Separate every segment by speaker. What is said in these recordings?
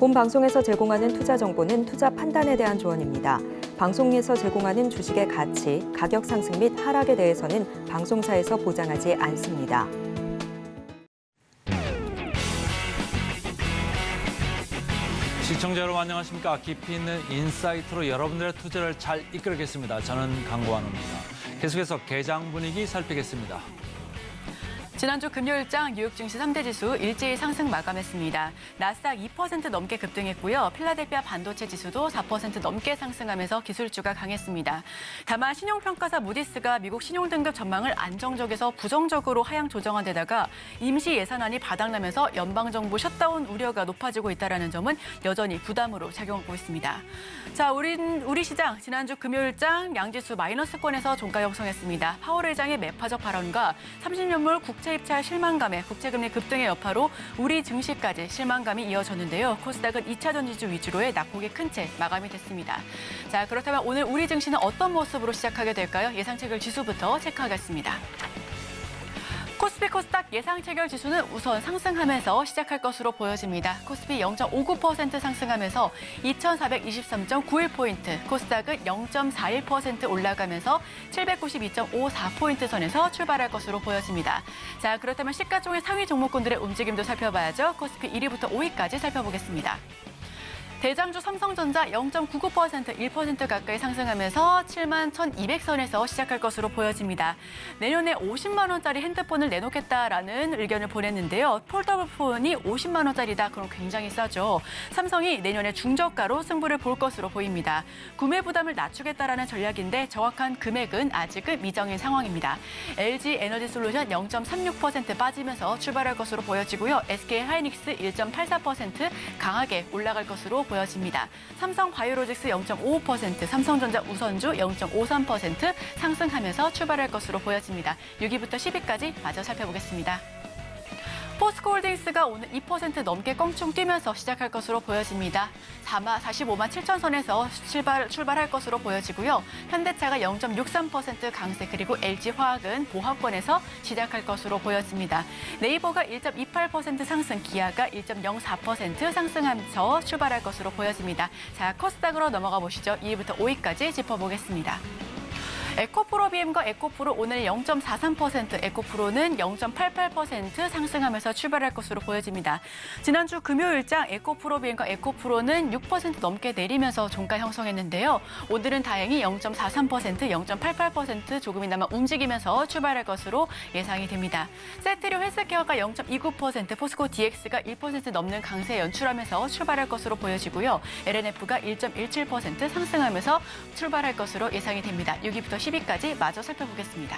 Speaker 1: 본 방송에서 제공하는 투자 정보는 투자 판단에 대한 조언입니다. 방송에서 제공하는 주식의 가치, 가격 상승 및 하락에 대해서는 방송사에서 보장하지 않습니다.
Speaker 2: 시청자 여러분 안녕하십니까? 깊이 있는 인사이트로 여러분들의 투자를 잘 이끌겠습니다. 저는 강관우입니다. 계속해서 개장 분위기 살피겠습니다.
Speaker 3: 지난주 금요일장 뉴욕 증시 3대 지수 일제히 상승 마감했습니다. 나스닥 2% 넘게 급등했고요. 필라델피아 반도체 지수도 4% 넘게 상승하면서 기술주가 강했습니다. 다만 신용평가사 무디스가 미국 신용등급 전망을 안정적에서 부정적으로 하향 조정한 데다가 임시 예산안이 바닥나면서 연방정부 셧다운 우려가 높아지고 있다는 점은 여전히 부담으로 작용하고 있습니다. 자, 우리 시장 지난주 금요일장 양지수 마이너스권에서 종가 형성했습니다. 파월 의장의 매파적 발언과 30년물 국채 입찰 실망감에 국채금리 급등의 여파로 우리 증시까지 실망감이 이어졌는데요. 코스닥은 2차 전지주 위주로의 낙폭이 큰 채 마감이 됐습니다. 자, 그렇다면 오늘 우리 증시는 어떤 모습으로 시작하게 될까요? 예상 체결 지수부터 체크하겠습니다. 코스피 코스닥 예상 체결 지수는 우선 상승하면서 시작할 것으로 보여집니다. 코스피 0.59% 상승하면서 2,423.91포인트, 코스닥은 0.41% 올라가면서 792.54포인트 선에서 출발할 것으로 보여집니다. 자, 그렇다면 시가총액 상위 종목군들의 움직임도 살펴봐야죠. 코스피 1위부터 5위까지 살펴보겠습니다. 대장주 삼성전자 0.99%, 1% 가까이 상승하면서 71,200선에서 시작할 것으로 보여집니다. 내년에 50만 원짜리 핸드폰을 내놓겠다라는 의견을 보냈는데요. 폴더블 폰이 50만 원짜리다. 그럼 굉장히 싸죠. 삼성이 내년에 중저가로 승부를 볼 것으로 보입니다. 구매 부담을 낮추겠다라는 전략인데 정확한 금액은 아직은 미정인 상황입니다. LG 에너지솔루션 0.36% 빠지면서 출발할 것으로 보여지고요. SK 하이닉스 1.84% 강하게 올라갈 것으로 보여집니다. 삼성 바이오로직스 0.55%, 삼성전자 우선주 0.53% 상승하면서 출발할 것으로 보여집니다. 6위부터 10위까지 마저 살펴보겠습니다. 포스코홀딩스가 오늘 2% 넘게 껑충 뛰면서 시작할 것으로 보여집니다. 45만 7천 선에서 출발할 것으로 보여지고요. 현대차가 0.63% 강세, 그리고 LG화학은 보합권에서 시작할 것으로 보여집니다. 네이버가 1.28% 상승, 기아가 1.04% 상승하면서 출발할 것으로 보여집니다. 자, 코스닥으로 넘어가 보시죠. 2위부터 5위까지 짚어보겠습니다. 에코프로 BM과 에코프로 오늘 0.43%, 에코프로는 0.88% 상승하면서 출발할 것으로 보여집니다. 지난주 금요일장 에코프로 BM과 에코프로는 6% 넘게 내리면서 종가 형성했는데요. 오늘은 다행히 0.43%, 0.88% 조금이나마 움직이면서 출발할 것으로 예상이 됩니다. 세트류 헬스케어가 0.29%, 포스코 DX가 1% 넘는 강세 연출하면서 출발할 것으로 보여지고요. LNF가 1.17% 상승하면서 출발할 것으로 예상이 됩니다. 6위부터 10위까지 마저 살펴보겠습니다.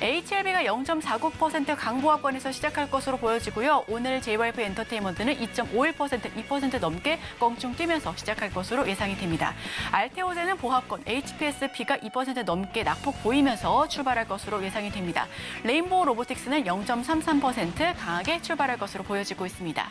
Speaker 3: HLB가 0.49% 강보합권에서 시작할 것으로 보여지고요. 오늘 JYP 엔터테인먼트는 2.51%, 2% 넘게 껑충 뛰면서 시작할 것으로 예상이 됩니다. 알테오제는 보합권, HPSP가 2% 넘게 낙폭 보이면서 출발할 것으로 예상이 됩니다. 레인보우 로보틱스는 0.33% 강하게 출발할 것으로 보여지고 있습니다.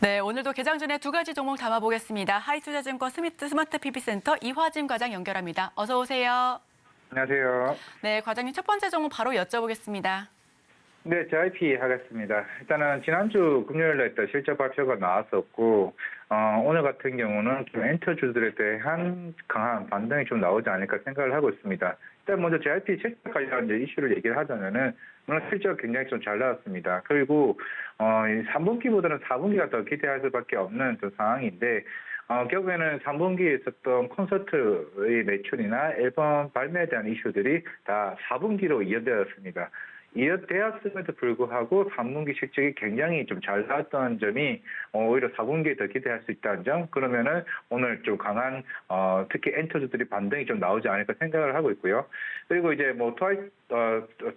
Speaker 3: 네, 오늘도 개장 전에 두 가지 종목 담아보겠습니다. 하이투자증권 스마트 PB센터 이화진 과장 연결합니다. 어서 오세요.
Speaker 4: 안녕하세요.
Speaker 3: 네, 과장님 첫 번째 종목 바로 여쭤보겠습니다.
Speaker 4: 네, JYP 하겠습니다. 일단은 지난주 금요일에 또 실적 발표가 나왔었고, 오늘 같은 경우는 좀 엔터주들에 대한 강한 반등이 좀 나오지 않을까 생각을 하고 있습니다. 일단 먼저 JYP 실적 관련 이슈를 얘기를 하자면은, 오늘 실적 굉장히 좀 잘 나왔습니다. 그리고 3분기보다는 4분기가 더 기대할 수밖에 없는 또 상황인데, 결국에는 3분기에 있었던 콘서트의 매출이나 앨범 발매에 대한 이슈들이 다 4분기로 이어되었습니다. 이어되었음에도 불구하고 3분기 실적이 굉장히 좀 잘 나왔던 점이 오히려 4분기에 더 기대할 수 있다는 점, 그러면은 오늘 좀 강한 특히 엔터주들이 반등이 좀 나오지 않을까 생각을 하고 있고요. 그리고 이제 뭐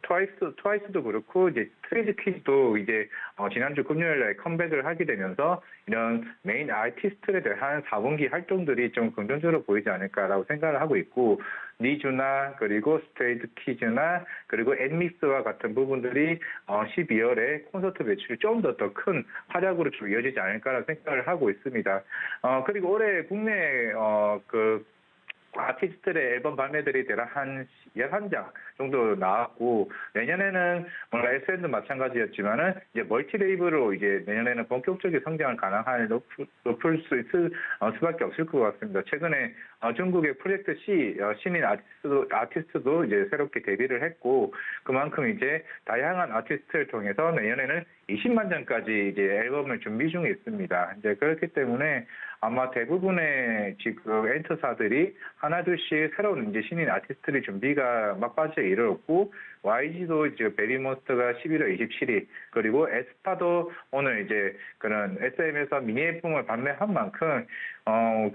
Speaker 4: 트와이스도 그렇고 이제 트레이드 퀴즈도 이제 지난주 금요일에 컴백을 하게 되면서 이런 메인 아티스트에 대한 4분기 활동들이 좀 긍정적으로 보이지 않을까라고 생각을 하고 있고, 니주나 그리고 스트레이트 퀴즈나 그리고 앤믹스와 같은 부분들이 12월에 콘서트 매출이 좀 더 큰 활약으로 좀 이어지지 않을까라는 생각을 하고 있습니다. 그리고 올해 국내 아티스트의 앨범 발매들이 대략 한 11장 정도 나왔고, 내년에는 물론 SN도 마찬가지였지만은 이제 멀티 레이블로 이제 내년에는 본격적인 성장을 가능할 높을 수 있을 수밖에 없을 것 같습니다. 최근에 중국의 프로젝트 C 신인 아티스트도 이제 새롭게 데뷔를 했고, 그만큼 이제 다양한 아티스트를 통해서 내년에는 20만 장까지 이제 앨범을 준비 중에 있습니다. 이제 그렇기 때문에 아마 대부분의 지금 엔터사들이 하나둘씩 새로운 이제 신인 아티스트의 준비가 막바지에 이르렀고, YG도 이제 베리몬스터가 11월 27일, 그리고 에스파도 오늘 이제 그런 SM에서 미니 앨범을 발매한 만큼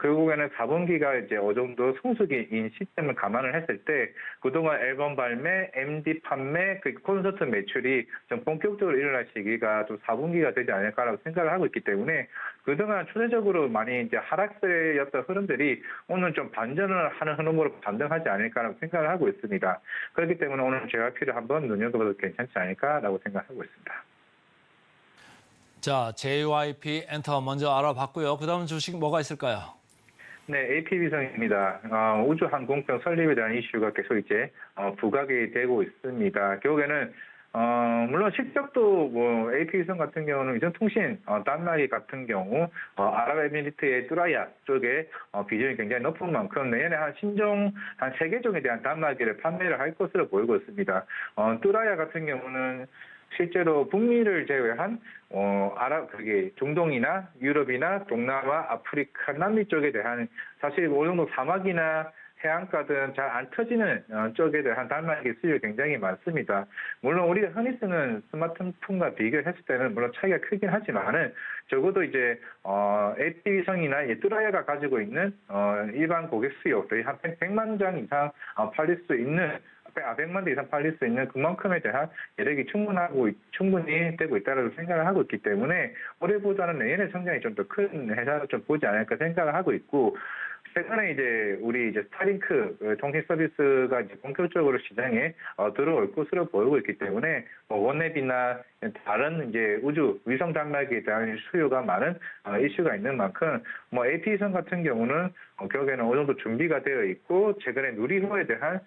Speaker 4: 결국에는 4분기가 이제 어느 정도 성수기인 시점을 감안을 했을 때 그동안 앨범 발매, MD 판매, 그 콘서트 매출이 좀 본격적으로 일어날 시기가 좀 4분기가 되지 않을까라고 생각을 하고 있기 때문에 그동안 초대적으로 많이 이제 하락세였던 흐름들이 오늘 좀 반전을 하는 흐름으로 반등하지 않을까라고 생각을 하고 있습니다. 그렇기 때문에 오늘 JYP를 한번 눈여겨봐도 괜찮지 않을까라고 생각하고 있습니다.
Speaker 2: 자, JYP 엔터 먼저 알아봤고요. 그 다음 주식 뭐가 있을까요?
Speaker 4: 네, AP위성입니다. 우주항공편 설립에 대한 이슈가 계속 이제 부각이 되고 있습니다. 결국에는 물론 실적도 뭐 AP위성 같은 경우는 위성통신 단말기 같은 경우 아랍에미리트의 뚜라야 쪽에 비중이 굉장히 높은 만큼 내년에 한 신종 한 3개 종에 대한 단말기를 판매를 할 것으로 보이고 있습니다. 뚜라야 같은 경우는 실제로 북미를 제외한 그게 중동이나 유럽이나 동남아, 아프리카, 남미 쪽에 대한 사실 어느 정도 사막이나 해안가 등 잘 안 터지는 쪽에 대한 단말기 수율이 굉장히 많습니다. 물론 우리가 흔히 쓰는 스마트폰과 비교했을 때는 물론 차이가 크긴 하지만은 적어도 이제 AP위성이나 뚜라야가 가지고 있는 일반 고객 수요들이 한 100만 장 이상 팔릴 수 있는 100만 대 이상 팔릴 수 있는 그만큼에 대한 여력이 충분히 되고 있다고 생각을 하고 있기 때문에 올해보다는 내년에 성장이 좀 더 큰 회사로 좀 보지 않을까 생각을 하고 있고, 최근에 이제 우리 이제 스타링크 통신 서비스가 이제 본격적으로 시장에 들어올 것으로 보이고 있기 때문에 원앱이나 다른 이제 우주 위성 단말기에 대한 수요가 많은 이슈가 있는 만큼 AP위성 같은 경우는 결국에는 어느 정도 준비가 되어 있고, 최근에 누리호에 대한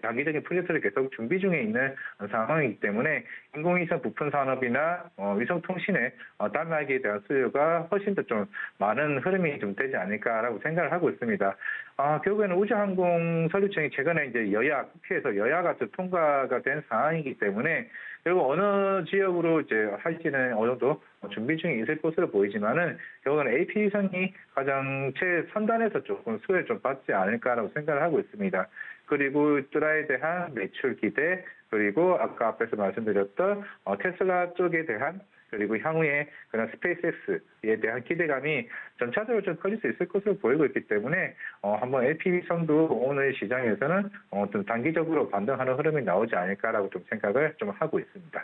Speaker 4: 단기적인 프로젝트를 계속 준비 중에 있는 상황이기 때문에 인공위성 부품 산업이나 위성통신의 단말기에 대한 수요가 훨씬 더 좀 많은 흐름이 좀 되지 않을까라고 생각을 하고 있습니다. 결국에는 우주항공 설립청이 최근에 이제 국회에서 여야가 좀 통과가 된 상황이기 때문에 결국 어느 지역으로 이제 할지는 어느 정도 준비 중에 있을 것으로 보이지만은 결국은 AP위성이 가장 최선단에서 조금 수혜를 좀 받지 않을까라고 생각을 하고 있습니다. 그리고 뚜라에 대한 매출 기대, 그리고 아까 앞에서 말씀드렸던 테슬라 쪽에 대한, 그리고 향후에 그런 스페이스X에 대한 기대감이 전차적으로 좀 커질 수 있을 것으로 보이고 있기 때문에 한번 AP위성도 오늘 시장에서는 좀 단기적으로 반등하는 흐름이 나오지 않을까라고 좀 생각을 좀 하고 있습니다.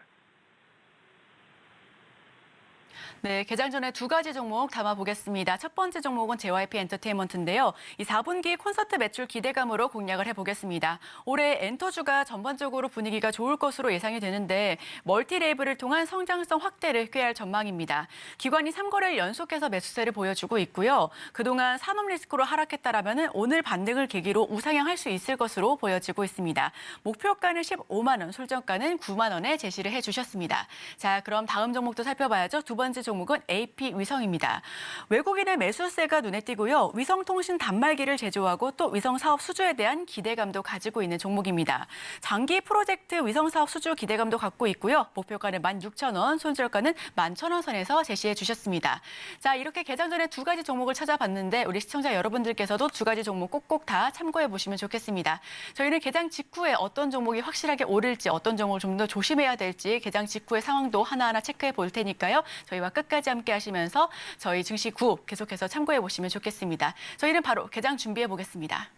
Speaker 3: 네, 개장 전에 두 가지 종목 담아보겠습니다. 첫 번째 종목은 JYP 엔터테인먼트인데요. 이 4분기 콘서트 매출 기대감으로 공략을 해보겠습니다. 올해 엔터주가 전반적으로 분위기가 좋을 것으로 예상이 되는데 멀티 레이블을 통한 성장성 확대를 꾀할 전망입니다. 기관이 3거래일 연속해서 매수세를 보여주고 있고요. 그동안 산업 리스크로 하락했다라면 오늘 반등을 계기로 우상향할 수 있을 것으로 보여지고 있습니다. 목표가는 15만 원, 솔정가는 9만 원에 제시를 해주셨습니다. 자, 그럼 다음 종목도 살펴봐야죠. 두 번째 종목은 AP위성입니다. 외국인의 매수세가 눈에 띄고요. 위성통신 단말기를 제조하고 또 위성사업 수주에 대한 기대감도 가지고 있는 종목입니다. 장기 프로젝트 위성사업 수주 기대감도 갖고 있고요. 목표가는 16,000원, 손절가는 11,000원 선에서 제시해 주셨습니다. 자, 이렇게 개장 전에 두 가지 종목을 찾아봤는데 우리 시청자 여러분들께서도 두 가지 종목 꼭꼭 다 참고해 보시면 좋겠습니다. 저희는 개장 직후에 어떤 종목이 확실하게 오를지, 어떤 종목을 좀 더 조심해야 될지 개장 직후의 상황도 하나하나 체크해 볼 테니까요. 저희와 끝까지 함께 하시면서 저희 증시 9 계속해서 참고해 보시면 좋겠습니다. 저희는 바로 개장 준비해 보겠습니다.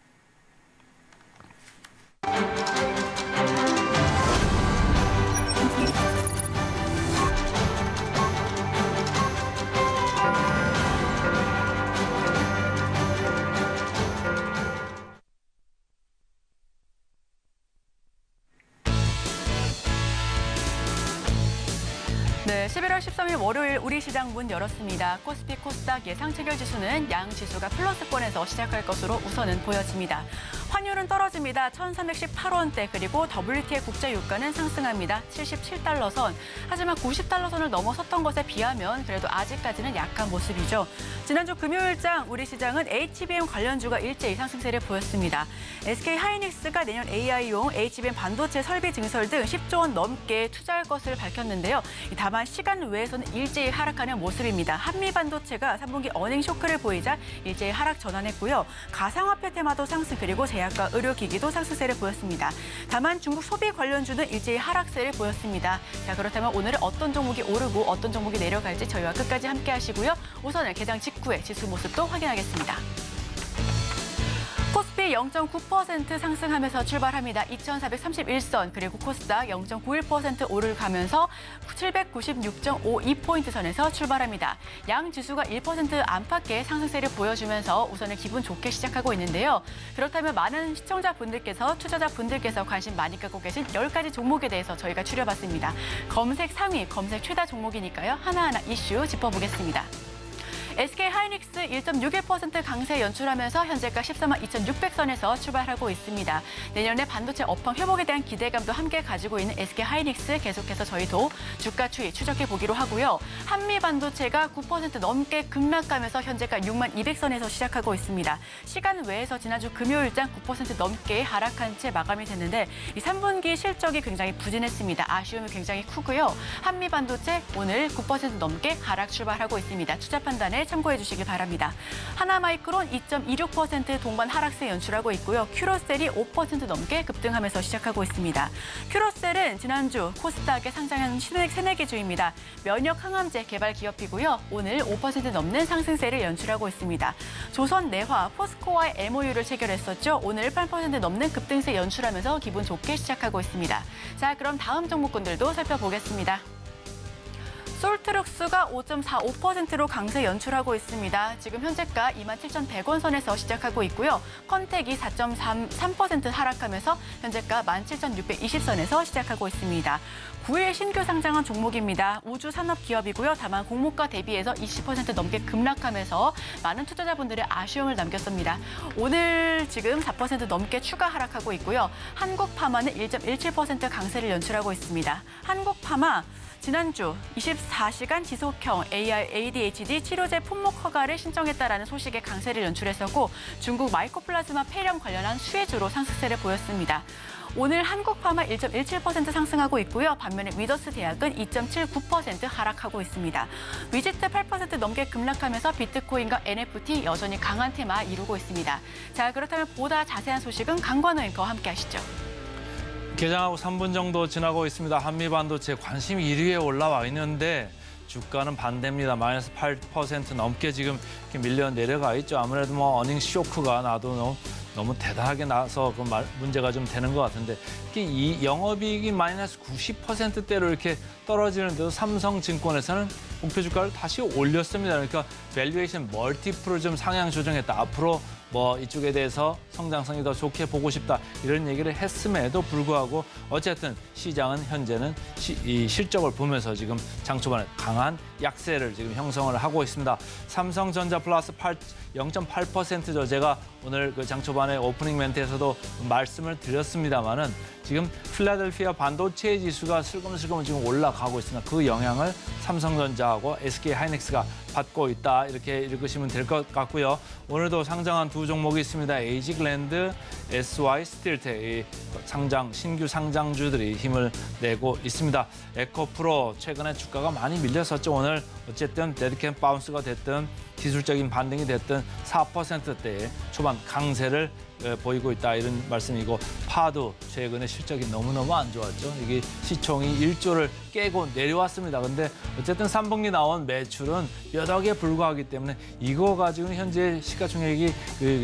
Speaker 3: 네, 네, 11월 13일 월요일 우리 시장 문 열었습니다. 코스피 코스닥 예상 체결 지수는 양 지수가 플러스권에서 시작할 것으로 우선은 보여집니다. 환율은 떨어집니다. 1,318원대 그리고 WTI 국제 유가는 상승합니다. 77달러 선. 하지만 90달러 선을 넘어섰던 것에 비하면 그래도 아직까지는 약한 모습이죠. 지난주 금요일장 우리 시장은 HBM 관련주가 일제히 상승세를 보였습니다. SK 하이닉스가 내년 AI용 HBM 반도체 설비 증설 등 10조 원 넘게 투자할 것을 밝혔는데요. 다만 시간 외에서는 일제히 하락하는 모습입니다. 한미반도체가 3분기 어닝 쇼크를 보이자 일제히 하락 전환했고요. 가상화폐 테마도 상승 그리고 제약과 의료기기도 상승세를 보였습니다. 다만 중국 소비 관련주는 일제히 하락세를 보였습니다. 자, 그렇다면 오늘은 어떤 종목이 오르고 어떤 종목이 내려갈지 저희와 끝까지 함께 하시고요. 우선은 개장 직후의 지수 모습도 확인하겠습니다. 코스피 0.9% 상승하면서 출발합니다. 2,431선 그리고 코스닥 0.91% 오르가면서 796.52포인트 선에서 출발합니다. 양 지수가 1% 안팎의 상승세를 보여주면서 우선은 기분 좋게 시작하고 있는데요. 그렇다면 많은 시청자분들께서 투자자분들께서 관심 많이 갖고 계신 10가지 종목에 대해서 저희가 추려봤습니다. 검색 상위, 검색 최다 종목이니까요. 하나하나 이슈 짚어보겠습니다. SK 하이닉스 1.61% 강세 연출하면서 현재가 14만 2,600선에서 출발하고 있습니다. 내년에 반도체 업황 회복에 대한 기대감도 함께 가지고 있는 SK 하이닉스 계속해서 저희도 주가 추이 추적해 보기로 하고요. 한미 반도체가 9% 넘게 급락하면서 현재가 6만 200선에서 시작하고 있습니다. 시간 외에서 지난주 금요일장 9% 넘게 하락한 채 마감이 됐는데 이 3분기 실적이 굉장히 부진했습니다. 아쉬움이 굉장히 크고요. 한미 반도체 오늘 9% 넘게 하락 출발하고 있습니다. 투자 판단에 참고해 주시기 바랍니다. 하나마이크론 2.26% 동반 하락세 연출하고 있고요. 큐로셀이 5% 넘게 급등하면서 시작하고 있습니다. 큐로셀은 지난주 코스닥에 상장한 새내기주입니다. 면역 항암제 개발 기업이고요. 오늘 5% 넘는 상승세를 연출하고 있습니다. 조선내화, 포스코와의 MOU를 체결했었죠. 오늘 8% 넘는 급등세 연출하면서 기분 좋게 시작하고 있습니다. 자, 그럼 다음 종목군들도 살펴보겠습니다. 솔트룩스가 5.45%로 강세 연출하고 있습니다. 지금 현재가 27,100원 선에서 시작하고 있고요. 컨택이 4.3% 하락하면서 현재가 17,620선에서 시작하고 있습니다. 9일 신규 상장한 종목입니다. 우주 산업 기업이고요. 다만 공모가 대비해서 20% 넘게 급락하면서 많은 투자자분들의 아쉬움을 남겼습니다. 오늘 지금 4% 넘게 추가 하락하고 있고요. 한국파마는 1.17% 강세를 연출하고 있습니다. 한국파마 지난주 24시간 지속형 AR/ADHD 치료제 품목 허가를 신청했다라는 소식에 강세를 연출했었고 중국 마이코플라즈마 폐렴 관련한 수혜주로 상승세를 보였습니다. 오늘 한국파마 1.17% 상승하고 있고요. 반면에 위더스 대학은 2.79% 하락하고 있습니다. 위지트 8% 넘게 급락하면서 비트코인과 NFT 여전히 강한 테마 이루고 있습니다. 자, 그렇다면 보다 자세한 소식은 강관우 앵커와 함께 하시죠.
Speaker 2: 개장하고 3분 정도 지나고 있습니다. 한미반도체 관심 1위에 올라와 있는데 주가는 반대입니다. 마이너스 8% 넘게 지금 이렇게 밀려 내려가 있죠. 아무래도 뭐 어닝 쇼크가 나도 너무 대단하게 나서 그 문제가 좀 되는 것 같은데 특히 이 영업이익이 마이너스 90%대로 이렇게 떨어지는데도 삼성증권에서는 목표 주가를 다시 올렸습니다. 그러니까 밸류에이션 멀티플을 좀 상향 조정했다. 앞으로 뭐 이쪽에 대해서 성장성이 더 좋게 보고 싶다 이런 얘기를 했음에도 불구하고 어쨌든 시장은 현재는 이 실적을 보면서 지금 장 초반에 강한 약세를 지금 형성을 하고 있습니다. 삼성전자 플러스 0.8%죠. 제가 오늘 그 장 초반에 오프닝 멘트에서도 말씀을 드렸습니다만은 지금 필라델피아 반도체 지수가 슬금슬금 지금 올라가고 있습니다. 그 영향을 삼성전자하고 SK 하이닉스가 받고 있다 이렇게 읽으시면 될 것 같고요. 오늘도 상장한 두 종목이 있습니다. 에이지글랜드, SY 스틸텍 신규 상장주들이 힘을 내고 있습니다. 에코프로 최근에 주가가 많이 밀렸었죠. 오늘 어쨌든 데드캣 바운스가 됐든 기술적인 반등이 됐든 4%대의 초반 강세를 보이고 있다 이런 말씀이고 파도 최근에 실적이 너무너무 안 좋았죠. 이게 시총이 1조를 깨고 내려왔습니다. 근데 어쨌든 3분기 나온 매출은 몇 억에 불과하기 때문에 이거 가지고는 현재 시가총액이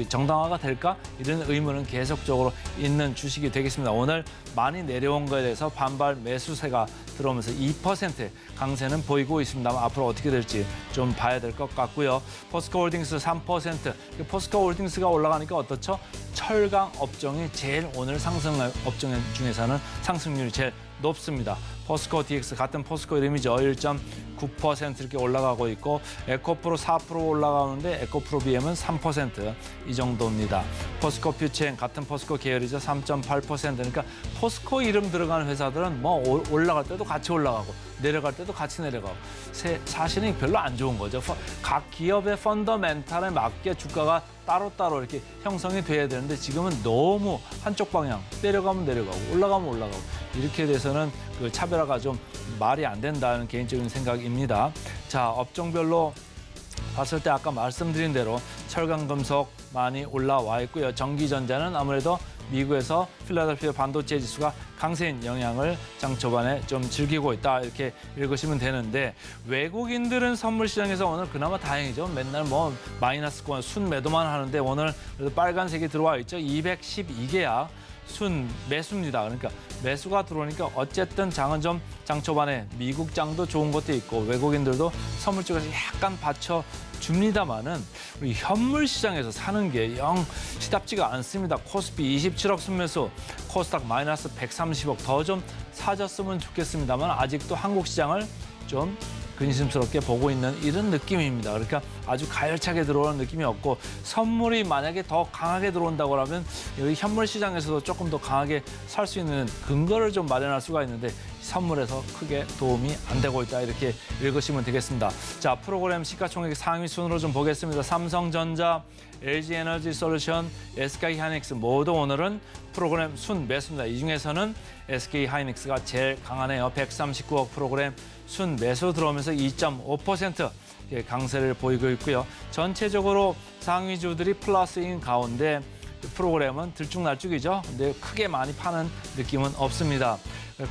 Speaker 2: 정당화가 될까? 이런 의문은 계속적으로 있는 주식이 되겠습니다. 오늘 많이 내려온 거에 대해서 반발 매수세가 들어오면서 2% 강세는 보이고 있습니다만 앞으로 어떻게 될지 좀 봐야 될 것 같고요. 포스코홀딩스 3%. 포스코홀딩스가 올라가니까 어떻죠? 철강 업종이 제일 오늘 상승 업종 중에서는 상승률이 제일 높습니다. 포스코 DX 같은 포스코 이름이죠. 1.9% 이렇게 올라가고 있고 에코프로 4% 올라가는데 에코프로 BM은 3% 이 정도입니다. 포스코 퓨처엔 같은 포스코 계열이죠. 3.8%. 그러니까 포스코 이름 들어가는 회사들은 뭐 올라갈 때도 같이 올라가고 내려갈 때도 같이 내려가고 사실은 별로 안 좋은 거죠. 각 기업의 펀더멘탈에 맞게 주가가 따로따로 이렇게 형성이 돼야 되는데 지금은 너무 한쪽 방향 내려가면 내려가고 올라가면 올라가고 이렇게 돼서는 그 차별화가 좀 말이 안 된다는 개인적인 생각입니다. 자, 업종별로 봤을 때 아까 말씀드린 대로 철강 금속 많이 올라와 있고요. 전기전자는 아무래도 미국에서 필라델피아 반도체 지수가 강세인 영향을 장 초반에 좀 즐기고 있다 이렇게 읽으시면 되는데 외국인들은 선물 시장에서 오늘 그나마 다행이죠. 맨날 뭐 마이너스권 순매도만 하는데 오늘 그래도 빨간색이 들어와 있죠. 212개야 순 매수입니다. 그러니까 매수가 들어오니까 어쨌든 장은 좀 장 초반에 미국 장도 좋은 것도 있고 외국인들도 선물 쪽에서 약간 받쳐줍니다마는 우리 현물 시장에서 사는 게 영 시답지가 않습니다. 코스피 27억 순매수, 코스닥 마이너스 130억 더 좀 사줬으면 좋겠습니다만 아직도 한국 시장을 좀 근심스럽게 보고 있는 이런 느낌입니다. 그러니까 아주 가열차게 들어오는 느낌이 없고 선물이 만약에 더 강하게 들어온다고 하면 여기 현물 시장에서도 조금 더 강하게 살 수 있는 근거를 좀 마련할 수가 있는데 선물에서 크게 도움이 안 되고 있다 이렇게 읽으시면 되겠습니다. 자, 프로그램 시가총액 상위 순으로 좀 보겠습니다. 삼성전자, LG에너지솔루션, SK하이닉스 모두 오늘은 프로그램 순 매수입니다. 이 중에서는 SK하이닉스가 제일 강하네요. 139억 프로그램 순 매수 들어오면서 2.5% 강세를 보이고 있고요. 전체적으로 상위주들이 플러스인 가운데 프로그램은 들쭉날쭉이죠. 근데 크게 많이 파는 느낌은 없습니다.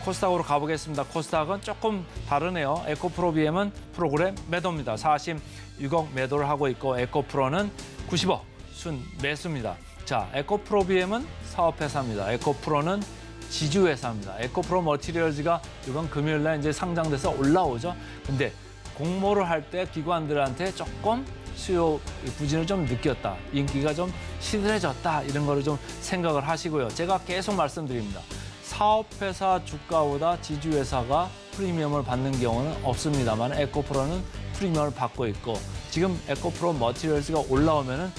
Speaker 2: 코스닥으로 가보겠습니다. 코스닥은 조금 다르네요. 에코프로 BM은 프로그램 매도입니다. 46억 매도를 하고 있고 에코프로는 90억 순 매수입니다. 자, 에코프로 BM은 사업회사입니다. 에코프로는 지주회사입니다. 에코프로 머티리얼즈가 이번 금요일 날 이제 상장돼서 올라오죠. 근데 공모를 할 때 기관들한테 조금 수요 부진을 좀 느꼈다. 인기가 좀 시들해졌다. 이런 거를 좀 생각을 하시고요. 제가 계속 말씀드립니다. 사업회사 주가보다 지주회사가 프리미엄을 받는 경우는 없습니다만 에코프로는 프리미엄을 받고 있고 지금 에코프로 머티리얼즈가 올라오면은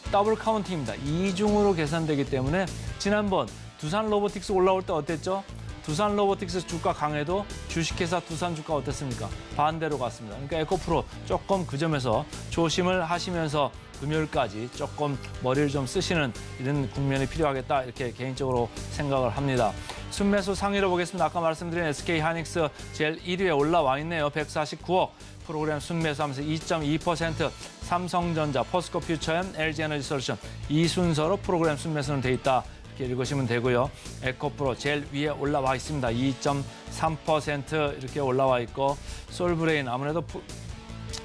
Speaker 2: 더블 카운팅입니다. 이중으로 계산되기 때문에 지난번 두산 로보틱스 올라올 때 어땠죠? 두산 로보틱스 주가 강해도 주식회사 두산 주가 어땠습니까? 반대로 갔습니다. 그러니까 에코프로 조금 그 점에서 조심을 하시면서 금요일까지 조금 머리를 좀 쓰시는 이런 국면이 필요하겠다 이렇게 개인적으로 생각을 합니다. 순매수 상위로 보겠습니다. 아까 말씀드린 SK하이닉스 제일 1위에 올라와 있네요. 149억 프로그램 순매수하면서 2.2%, 삼성전자, 포스코 퓨처엠, LG에너지솔루션 이 순서로 프로그램 순매수는 돼 있다. 이렇게 읽으시면 되고요. 에코프로 제일 위에 올라와 있습니다. 2.3% 이렇게 올라와 있고 솔브레인 아무래도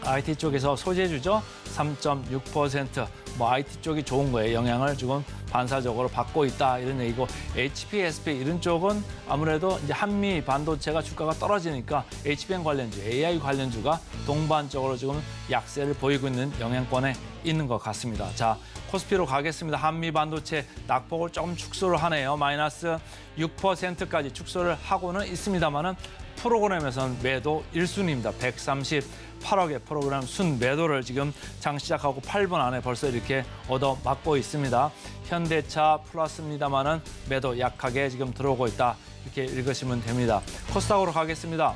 Speaker 2: IT 쪽에서 소재주죠. 3.6%. 뭐 IT 쪽이 좋은 거예요. 영향을 지금 반사적으로 받고 있다 이런 얘기고 HPSP 이런 쪽은 아무래도 이제 한미 반도체가 주가가 떨어지니까 HBM 관련주, AI 관련주가 동반적으로 지금 약세를 보이고 있는 영향권에 있는 것 같습니다. 자, 코스피로 가겠습니다. 한미 반도체 낙폭을 조금 축소를 하네요. 마이너스 6%까지 축소를 하고는 있습니다만은 프로그램에서는 매도 1순위입니다. 138억의 프로그램 순 매도를 지금 장 시작하고 8분 안에 벌써 이렇게 얻어맞고 있습니다. 현대차 플러스입니다만은 매도 약하게 지금 들어오고 있다. 이렇게 읽으시면 됩니다. 코스닥으로 가겠습니다.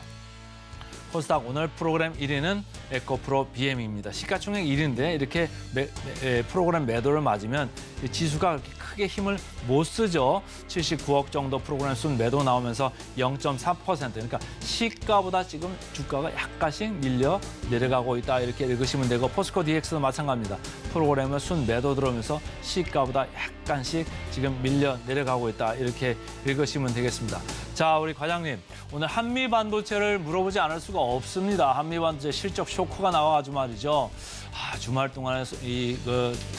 Speaker 2: 코스닥 오늘 프로그램 1위는 에코프로 BM입니다. 시가총액 1위인데 이렇게 프로그램 매도를 맞으면 지수가 그렇게 크게 힘을 못 쓰죠. 79억 정도 프로그램 순 매도 나오면서 0.4%. 그러니까 시가보다 지금 주가가 약간씩 밀려 내려가고 있다. 이렇게 읽으시면 되고 포스코 DX도 마찬가지입니다. 프로그램은 순 매도 들어오면서 시가보다 약간씩 지금 밀려 내려가고 있다. 이렇게 읽으시면 되겠습니다. 자, 우리 과장님. 오늘 한미 반도체를 물어보지 않을 수가 없습니다. 한미 반도체 실적 쇼크가 나와가지고 말이죠. 주말 동안에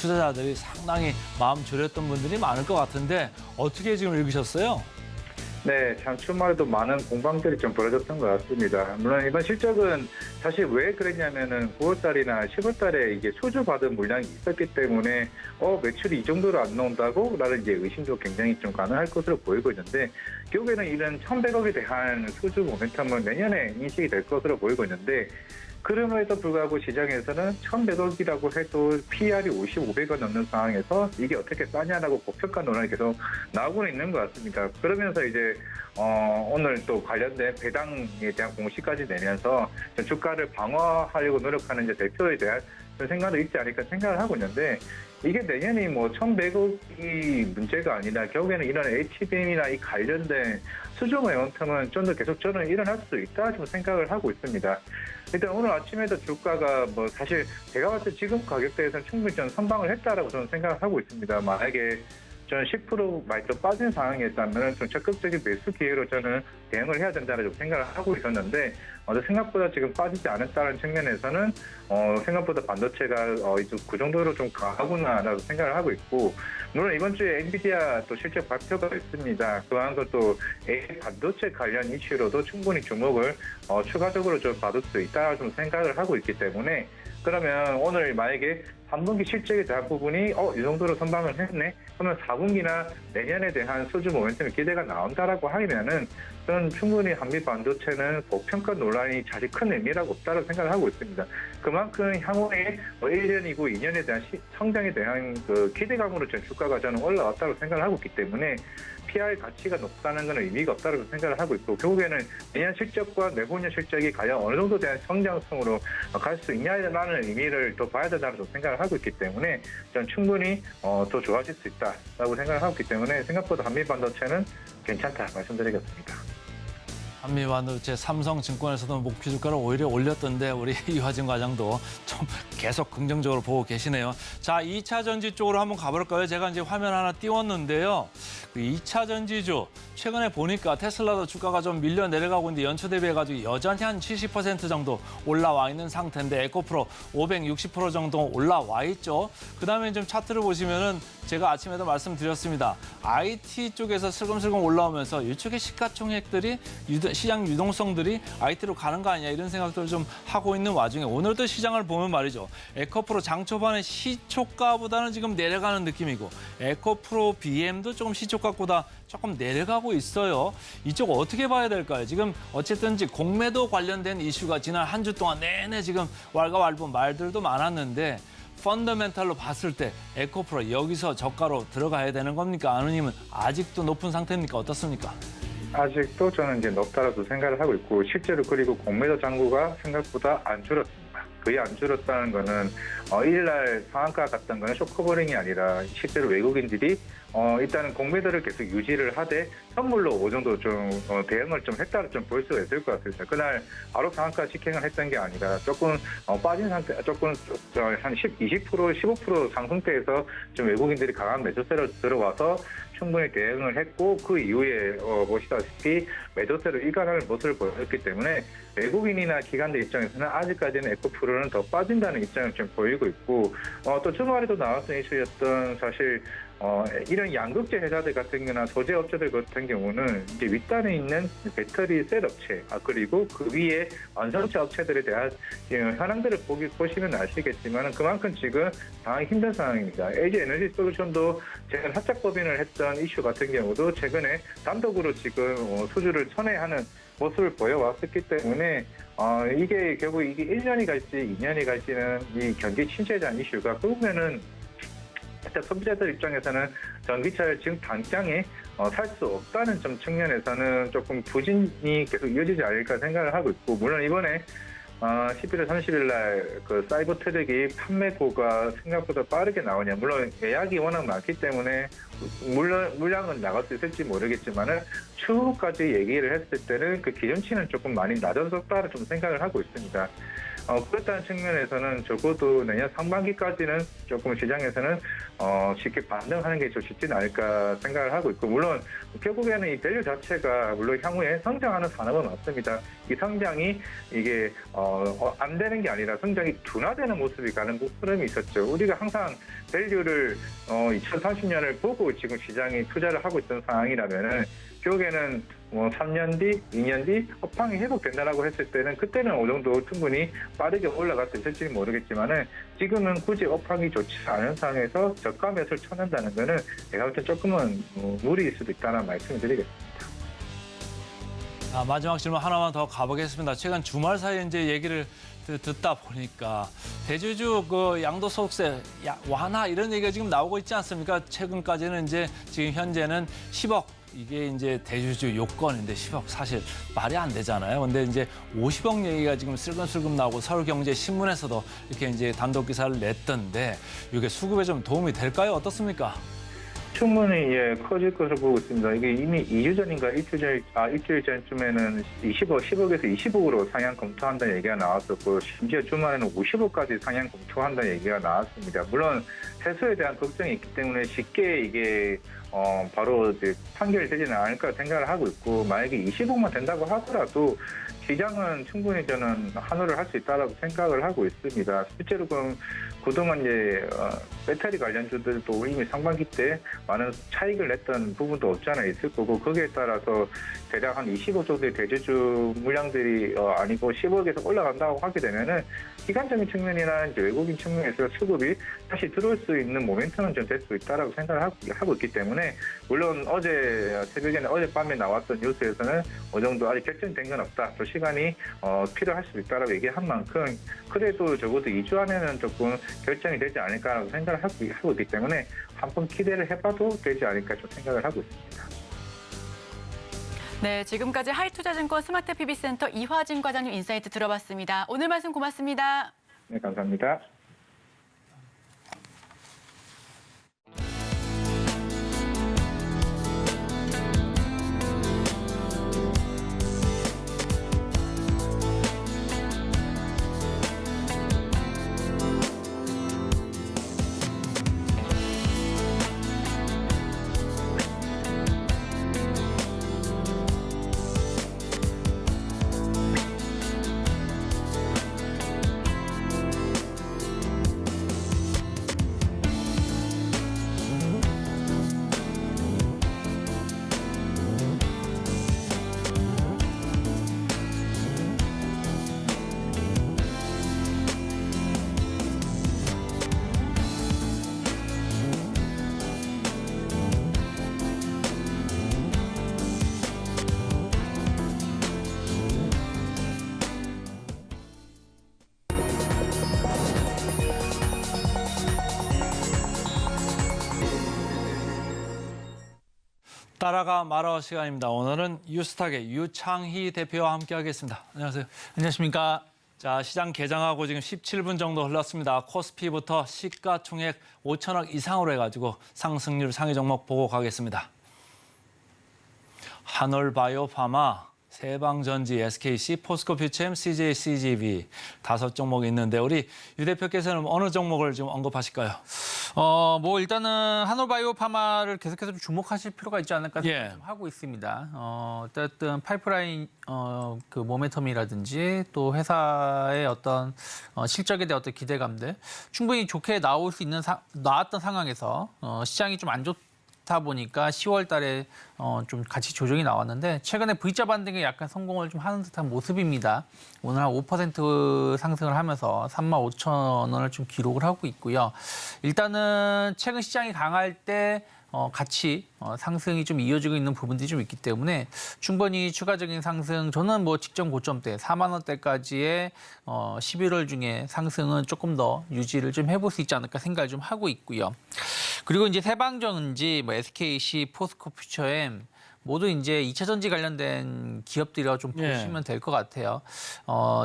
Speaker 2: 투자자들이 상당히 마음 졸였던 분들이 많을 것 같은데 어떻게 지금 읽으셨어요?
Speaker 4: 네, 참 주말에도 많은 공방들이 좀 벌어졌던 것 같습니다. 물론 이번 실적은 사실 왜 그랬냐면은 9월달이나 10월달에 이게 소주 받은 물량이 있었기 때문에 매출이 이 정도로 안 나온다고? 라는 이제 의심도 굉장히 좀 가능할 것으로 보이고 있는데 결국에는 이런 1,100억에 대한 소주 모멘텀은 내년에 인식이 될 것으로 보이고 있는데 그럼에도 불구하고 시장에서는 1,100억이라고 해도 PR이 55배가 넘는 상황에서 이게 어떻게 싸냐라고 고평가 논란이 계속 나오고 있는 것 같습니다. 그러면서 이제 오늘 또 관련된 배당에 대한 공시까지 내면서 주가를 방어하려고 노력하는 이제 대표에 대한 생각도 있지 않을까 생각을 하고 있는데 이게 내년이 뭐 1,100억이 문제가 아니라 결국에는 이런 HBM이나 이 관련된 수주 모멘텀은 좀 더 계속 저는 일어날 수도 있다 좀 생각을 하고 있습니다. 일단 오늘 아침에도 주가가 뭐 사실 제가 봤을 때 지금 가격대에서는 충분히 좀 선방을 했다라고 저는 생각을 하고 있습니다. 만약에 저는 10% 많이 좀 빠진 상황이었다면 좀 적극적인 매수 기회로 저는 대응을 해야 된다는 생각을 하고 있었는데 생각보다 지금 빠지지 않았다는 측면에서는 생각보다 반도체가 그 정도로 좀 강하구나라고 생각을 하고 있고 물론 이번 주에 엔비디아 또 실적 발표가 있습니다. 그한 것도 AI 반도체 관련 이슈로도 충분히 주목을 추가적으로 좀 받을 수 있다 좀 생각을 하고 있기 때문에 그러면 오늘 만약에 3분기 실적에 대한 부분이 이 정도로 선방을 했네? 그러면 4분기나 내년에 대한 수주 모멘텀 기대가 나온다라고 하면은 저는 충분히 한미 반도체는 고평가 논란이 사실 큰 의미라고 없다고 생각을 하고 있습니다. 그만큼 향후에 1년이고 2년에 대한 성장에 대한 그 기대감으로 전 주가가 저는 올라왔다고 생각을 하고 있기 때문에 PR 가치가 높다는 것은 의미가 없다고 생각을 하고 있고 결국에는 내년 실적과 내후년 실적이 과연 어느 정도 대한 성장성으로 갈 수 있냐라는 의미를 또 봐야 된다고 생각을 하고 있기 때문에 저는 충분히 더 좋아질 수 있다라고 생각을 하고 있기 때문에 생각보다 한미 반도체는 괜찮다 말씀드리겠습니다.
Speaker 2: 한미반도체 삼성증권에서도 목표 주가를 오히려 올렸던데 우리 이화진 과장도 좀 계속 긍정적으로 보고 계시네요. 자, 2차 전지 쪽으로 한번 가볼까요? 제가 이제 화면 하나 띄웠는데요. 그 2차 전지주 최근에 보니까 테슬라도 주가가 좀 밀려 내려가고 있는데 연초 대비해가지고 여전히 한 70% 정도 올라와 있는 상태인데 에코프로 560% 정도 올라와 있죠. 그다음에 좀 차트를 보시면은 제가 아침에도 말씀드렸습니다. IT 쪽에서 슬금슬금 올라오면서 이쪽의 시가총액들이 시장 유동성들이 IT로 가는 거 아니냐 이런 생각들을 좀 하고 있는 와중에 오늘도 시장을 보면 말이죠. 에코프로 장 초반에 시초가보다는 지금 내려가는 느낌이고 에코프로 BM도 조금 시초가보다 조금 내려가고 있어요. 이쪽 어떻게 봐야 될까요? 지금 어쨌든지 공매도 관련된 이슈가 지난 한 주 동안 내내 지금 왈가왈부 말들도 많았는데 펀더멘탈로 봤을 때 에코프로 여기서 저가로 들어가야 되는 겁니까? 아니면 아직도 높은 상태입니까? 어떻습니까?
Speaker 4: 아직도 저는 이제 높다라고 생각을 하고 있고 실제로 그리고 공매도 잔고가 생각보다 안 줄었습니다. 거의 안 줄었다는 거는 일날 상한가 갔던 거는 쇼커버링이 아니라 실제로 외국인들이 일단은 공매도를 계속 유지를 하되 선물로 어느 정도 좀 대응을 좀 했다를 좀 볼 수가 있을 것 같습니다. 그날 바로 상한가 직행을 했던 게 아니라 조금 빠진 상태, 조금 한 20%, 15% 상승세에서 좀 외국인들이 강한 매수세로 들어와서 충분히 대응을 했고 그 이후에 보시다시피 매도세로 일관하는 모습을 보였기 때문에 외국인이나 기관들 입장에서는 아직까지는 에코프로는 더 빠진다는 입장을 좀 보이고 있고 또 주말에도 나왔던 이슈였던 사실 이런 양극재 회사들 같은 경우나 소재 업체들 같은 경우는 이제 윗단에 있는 배터리 셀 업체 그리고 그 위에 완성체 업체들에 대한 현황들을 보시면 아시겠지만 그만큼 지금 상당히 힘든 상황입니다. LG 에너지 솔루션도 최근 합작 법인을 했던 이슈 같은 경우도 최근에 단독으로 지금 수주를 선회하는 모습을 보여왔었기 때문에 이게 결국 이게 1년이 갈지 2년이 갈지는 이 경기 침체에 대한 이슈가 그러면은 일단 소비자들 입장에서는 전기차를 지금 당장에 살 수 없다는 점 측면에서는 조금 부진이 계속 이어지지 않을까 생각을 하고 있고 물론 이번에 11월 30일 날 그 사이버 트랙이 판매고가 생각보다 빠르게 나오냐 물론 예약이 워낙 많기 때문에 물량은 나갈 수 있을지 모르겠지만은 추후까지 얘기를 했을 때는 그 기준치는 조금 많이 낮아졌다를 좀 생각을 하고 있습니다. 그렇다는 측면에서는 적어도 내년 상반기까지는 조금 시장에서는 쉽게 반등하는 게 좀 쉽지는 않을까 생각을 하고 있고 물론 결국에는 이 밸류 자체가 물론 향후에 성장하는 산업은 맞습니다. 이 성장이 이게 안 되는 게 아니라 성장이 둔화되는 모습이 가는 흐름이 있었죠. 우리가 항상 밸류를 2030년을 보고 지금 시장이 투자를 하고 있던 상황이라면은 결국에는 뭐 3년 뒤, 2년 뒤 업황이 회복된다라고 했을 때는 그때는 어느 정도 충분히 빠르게 올라갈 수 있을지 모르겠지만은 지금은 굳이 업황이 좋지 않은 상황에서 저가 매수를 쳐낸다는 거는 제가 볼 때 조금은 무리일 수도 있다는 말씀을 드리겠습니다.
Speaker 2: 마지막 질문 하나만 더 가보겠습니다. 최근 주말 사이에 이제 얘기를 듣다 보니까 대주주 그 양도소득세 완화 이런 얘기가 지금 나오고 있지 않습니까? 최근까지는 이제 지금 현재는 10억 이게 이제 대주주 요건인데 10억 사실 말이 안 되잖아요. 근데 이제 50억 얘기가 지금 슬금슬금 나오고 서울경제신문에서도 이렇게 이제 단독 기사를 냈던데 이게 수급에 좀 도움이 될까요? 어떻습니까?
Speaker 4: 충분히 커질 것으로 보고 있습니다. 이게 이미 2주 전인가 일주일 전쯤에는 10억에서 20억으로 상향 검토한다는 얘기가 나왔었고 심지어 주말에는 50억까지 상향 검토한다는 얘기가 나왔습니다. 물론 세수에 대한 걱정이 있기 때문에 쉽게 이게 바로 이제 판결되지는 않을 거라 생각을 하고 있고 만약에 20억만 된다고 하더라도 시장은 충분히 저는 환호를 할 수 있다라고 생각을 하고 있습니다. 실제로 그동안 이제 배터리 관련주들도 이미 상반기 때 많은 차익을 냈던 부분도 없지 않아 있을 거고 거기에 따라서 대략 한 20억 정도의 대주주 물량들이 아니고 10억에서 올라간다고 하게 되면은 기관적인 측면이나 이제 외국인 측면에서 수급이 다시 들어올 수 있는 모멘텀은 좀 될 수 있다라고 생각을 하고 있기 때문에 물론 어제 새벽에는 어젯밤에 나왔던 뉴스에서는 어느 정도 아직 결정된 건 없다. 또 시간이 필요할 수 있다라고 얘기한 만큼 그래도 적어도 2주 안에는 조금 결정이 되지 않을까라고 생각을 하고 있기 때문에 한번 기대를 해봐도 되지 않을까 좀 생각을 하고 있습니다.
Speaker 3: 네, 지금까지 하이투자증권 스마트 PB센터 이화진 과장님 인사이트 들어봤습니다. 오늘 말씀 고맙습니다.
Speaker 4: 네, 감사합니다.
Speaker 2: 따라가 말어 시간입니다. 오늘은 유스탁의 유창희 대표와 함께하겠습니다. 안녕하세요.
Speaker 5: 안녕하십니까.
Speaker 2: 자, 시장 개장하고 지금 17분 정도 흘렀습니다. 코스피부터 시가총액 5천억 이상으로 해가지고 상승률 상위 종목 보고 가겠습니다. 한올바이오파마, 세방전지, SKC, 포스코퓨처엠, CJ, CGV 5종목이 있는데 우리 유 대표께서는 어느 종목을 좀 언급하실까요?
Speaker 5: 뭐 일단은 한올바이오파마를 계속해서 좀 주목하실 필요가 있지 않을까 생각 좀 하고 있습니다. 어쨌든 파이프라인 그 모멘텀이라든지 또 회사의 어떤 실적에 대한 어떤 기대감들 충분히 좋게 나왔던 상황에서 시장이 좀 안 좋다 보니까 10월 달에 좀 같이 조정이 나왔는데 최근에 V자 반등에 약간 성공을 좀 하는 듯한 모습입니다. 오늘 한 5% 상승을 하면서 35,000원을 좀 기록을 하고 있고요. 일단은 최근 시장이 강할 때 같이 상승이 좀 이어지고 있는 부분들이 좀 있기 때문에 충분히 추가적인 상승, 저는 뭐 직전 고점대 4만 원대까지의 11월 중에 상승은 조금 더 유지를 좀 해볼 수 있지 않을까 생각을 좀 하고 있고요. 그리고 이제 세방전지, 뭐 SKC, 포스코퓨처엠 모두 이제 2차 전지 관련된 기업들이라고 좀 보시면 될 것 같아요.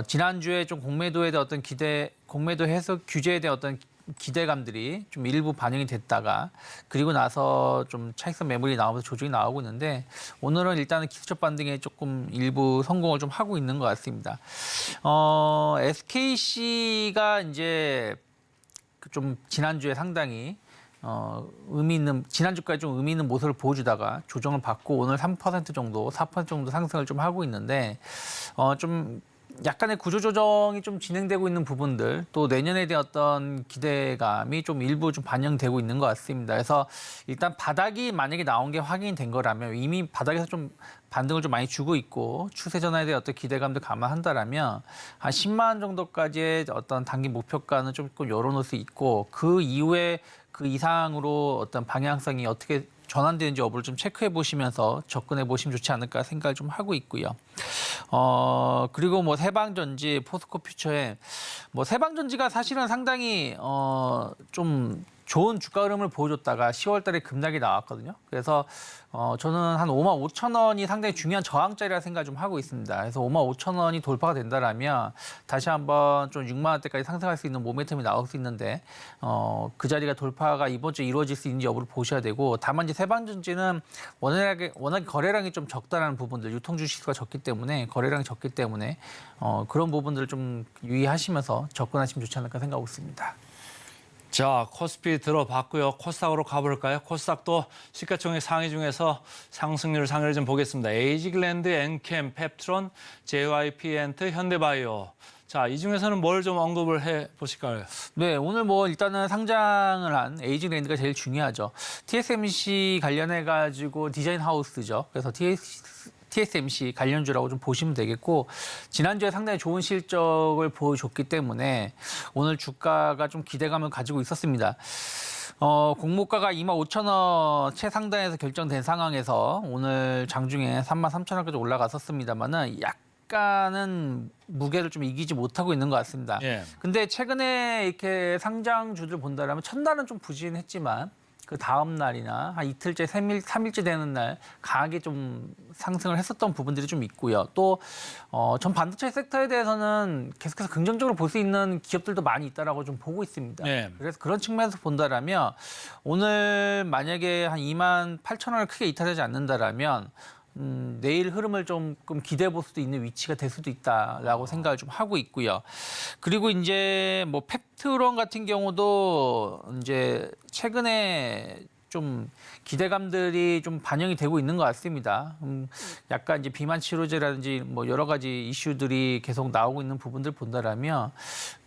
Speaker 5: 지난주에 좀 공매도에 대한 어떤 공매도 해석 규제에 대한 어떤 기대감들이 좀 일부 반영이 됐다가 그리고 나서 좀 차익선 매물이 나오면서 조정이 나오고 있는데 오늘은 일단은 기술적 반등에 조금 일부 성공을 좀 하고 있는 것 같습니다. SKC가 이제 좀 지난주에 상당히 의미 있는 지난주까지 좀 의미 있는 모습을 보여주다가 조정을 받고 오늘 3% 정도, 4% 정도 상승을 좀 하고 있는데 좀 약간의 구조조정이 좀 진행되고 있는 부분들, 또 내년에 대한 어떤 기대감이 좀 일부 좀 반영되고 있는 것 같습니다. 그래서 일단 바닥이 만약에 나온 게 확인이 된 거라면, 이미 바닥에서 좀 반등을 좀 많이 주고 있고 추세 전환에 대한 어떤 기대감도 감안한다라면 한 10만 원 정도까지의 어떤 단기 목표가는 조금 열어놓을 수 있고, 그 이후에 그 이상으로 어떤 방향성이 어떻게 전환되는지 여부를 좀 체크해 보시면서 접근해 보시면 좋지 않을까 생각을 좀 하고 있고요. 그리고 뭐 세방전지, 포스코 퓨처에 뭐 세방전지가 사실은 상당히 좀 좋은 주가 흐름을 보여줬다가 10월 달에 급락이 나왔거든요. 그래서 저는 한 5만 5천 원이 상당히 중요한 저항자리라 생각을 좀 하고 있습니다. 그래서 5만 5천 원이 돌파가 된다라면 다시 한번 좀 6만 원대까지 상승할 수 있는 모멘텀이 나올 수 있는데 그 자리가 돌파가 이번 주에 이루어질 수 있는지 여부를 보셔야 되고, 다만 이제 세방전지는 워낙에 거래량이 좀 적다라는 부분들, 유통 주식수가 적기 때문에 거래량이 적기 때문에 그런 부분들을 좀 유의하시면서 접근하시면 좋지 않을까 생각하고 있습니다.
Speaker 2: 자, 코스피 들어봤고요. 코스닥으로 가볼까요? 코스닥도 시가총액 상위 중에서 상승률 상위를 좀 보겠습니다. 에이지글랜드, 엔캠, 펩트론, JYP엔트, 현대바이오. 자, 이 중에서는 뭘 좀 언급을 해 보실까요?
Speaker 5: 네, 오늘 뭐 일단은 상장을 한 에이징랜드가 제일 중요하죠. TSMC 관련해가지고 디자인 하우스죠. 그래서 TSMC 관련주라고 좀 보시면 되겠고, 지난주에 상당히 좋은 실적을 보여줬기 때문에 오늘 주가가 좀 기대감을 가지고 있었습니다. 공모가가 2만 5천 원 최상단에서 결정된 상황에서 오늘 장중에 3만 3천 원까지 올라갔었습니다만은 약간은 무게를 좀 이기지 못하고 있는 것 같습니다.
Speaker 2: 예.
Speaker 5: 근데 최근에 이렇게 상장주들 본다면 첫날은 좀 부진했지만 그 다음 날이나 한 이틀째, 3일째 되는 날 강하게 좀 상승을 했었던 부분들이 좀 있고요. 또 전 반도체 섹터에 대해서는 계속해서 긍정적으로 볼 수 있는 기업들도 많이 있다라고 좀 보고 있습니다.
Speaker 2: 네.
Speaker 5: 그래서 그런 측면에서 본다라면 오늘 만약에 한 2만 8천 원을 크게 이탈하지 않는다라면 내일 흐름을 조금 기대해 볼 수도 있는 위치가 될 수도 있다라고 생각을 좀 하고 있고요. 그리고 이제 뭐 펩트론 같은 경우도 이제 최근에 좀 기대감들이 좀 반영이 되고 있는 것 같습니다. 약간 이제 비만 치료제라든지 뭐 여러 가지 이슈들이 계속 나오고 있는 부분들 본다라면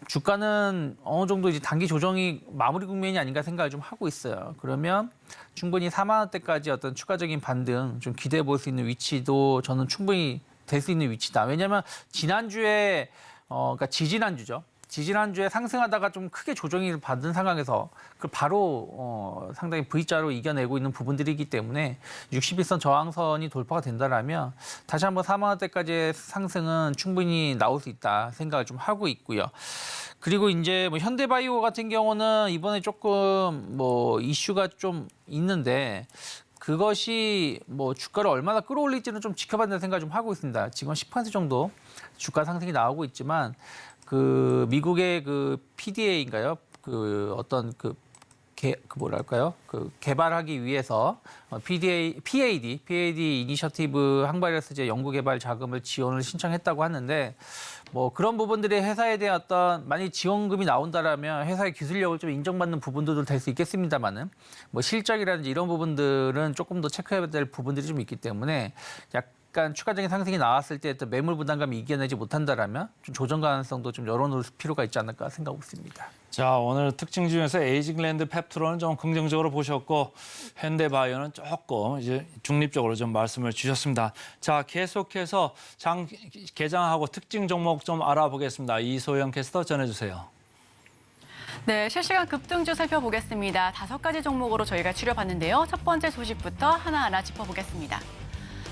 Speaker 5: 주가는 어느 정도 이제 단기 조정이 마무리 국면이 아닌가 생각을 좀 하고 있어요. 그러면 충분히 4만 원대까지 어떤 추가적인 반등 좀 기대해 볼 수 있는 위치도 저는 충분히 될 수 있는 위치다. 왜냐하면 지난주에 그러니까 지지난주에 상승하다가 좀 크게 조정이 받은 상황에서 그걸 바로 상당히 V자로 이겨내고 있는 부분들이기 때문에 61선 저항선이 돌파가 된다라면 다시 한번 4만 원대까지의 상승은 충분히 나올 수 있다 생각을 좀 하고 있고요. 그리고 이제 뭐 현대바이오 같은 경우는 이번에 조금 뭐 이슈가 좀 있는데 그것이 뭐 주가를 얼마나 끌어올릴지는 좀 지켜봐야 된다는 생각을 좀 하고 있습니다. 지금 10% 정도 주가 상승이 나오고 있지만 그 미국의 그 PDA인가요? 그 어떤 그 뭐랄까요? 그 개발하기 위해서 PAD 이니셔티브 항바이러스제 연구 개발 자금을 지원을 신청했다고 하는데 뭐 그런 부분들이 회사에 대한 어떤 만약 지원금이 나온다라면 회사의 기술력을 좀 인정받는 부분들도 될 수 있겠습니다만은 뭐 실적이라든지 이런 부분들은 조금 더 체크해야 될 부분들이 좀 있기 때문에 약간 추가적인 상승이 나왔을 때 또 매물 부담감이 이겨내지 못한다라면 좀 조정 가능성도 좀 열어놓을 필요가 있지 않을까 생각하고 있습니다.
Speaker 2: 자, 오늘 특징 중에서 에이징랜드, 펩트론은 좀 긍정적으로 보셨고 현대바이오는 조금 이제 중립적으로 좀 말씀을 주셨습니다. 자, 계속해서 장 개장하고 특징 종목 좀 알아보겠습니다. 이소영 캐스터 전해주세요.
Speaker 3: 네, 실시간 급등주 살펴보겠습니다. 5가지 종목으로 저희가 추려봤는데요. 첫 번째 소식부터 하나하나 짚어보겠습니다.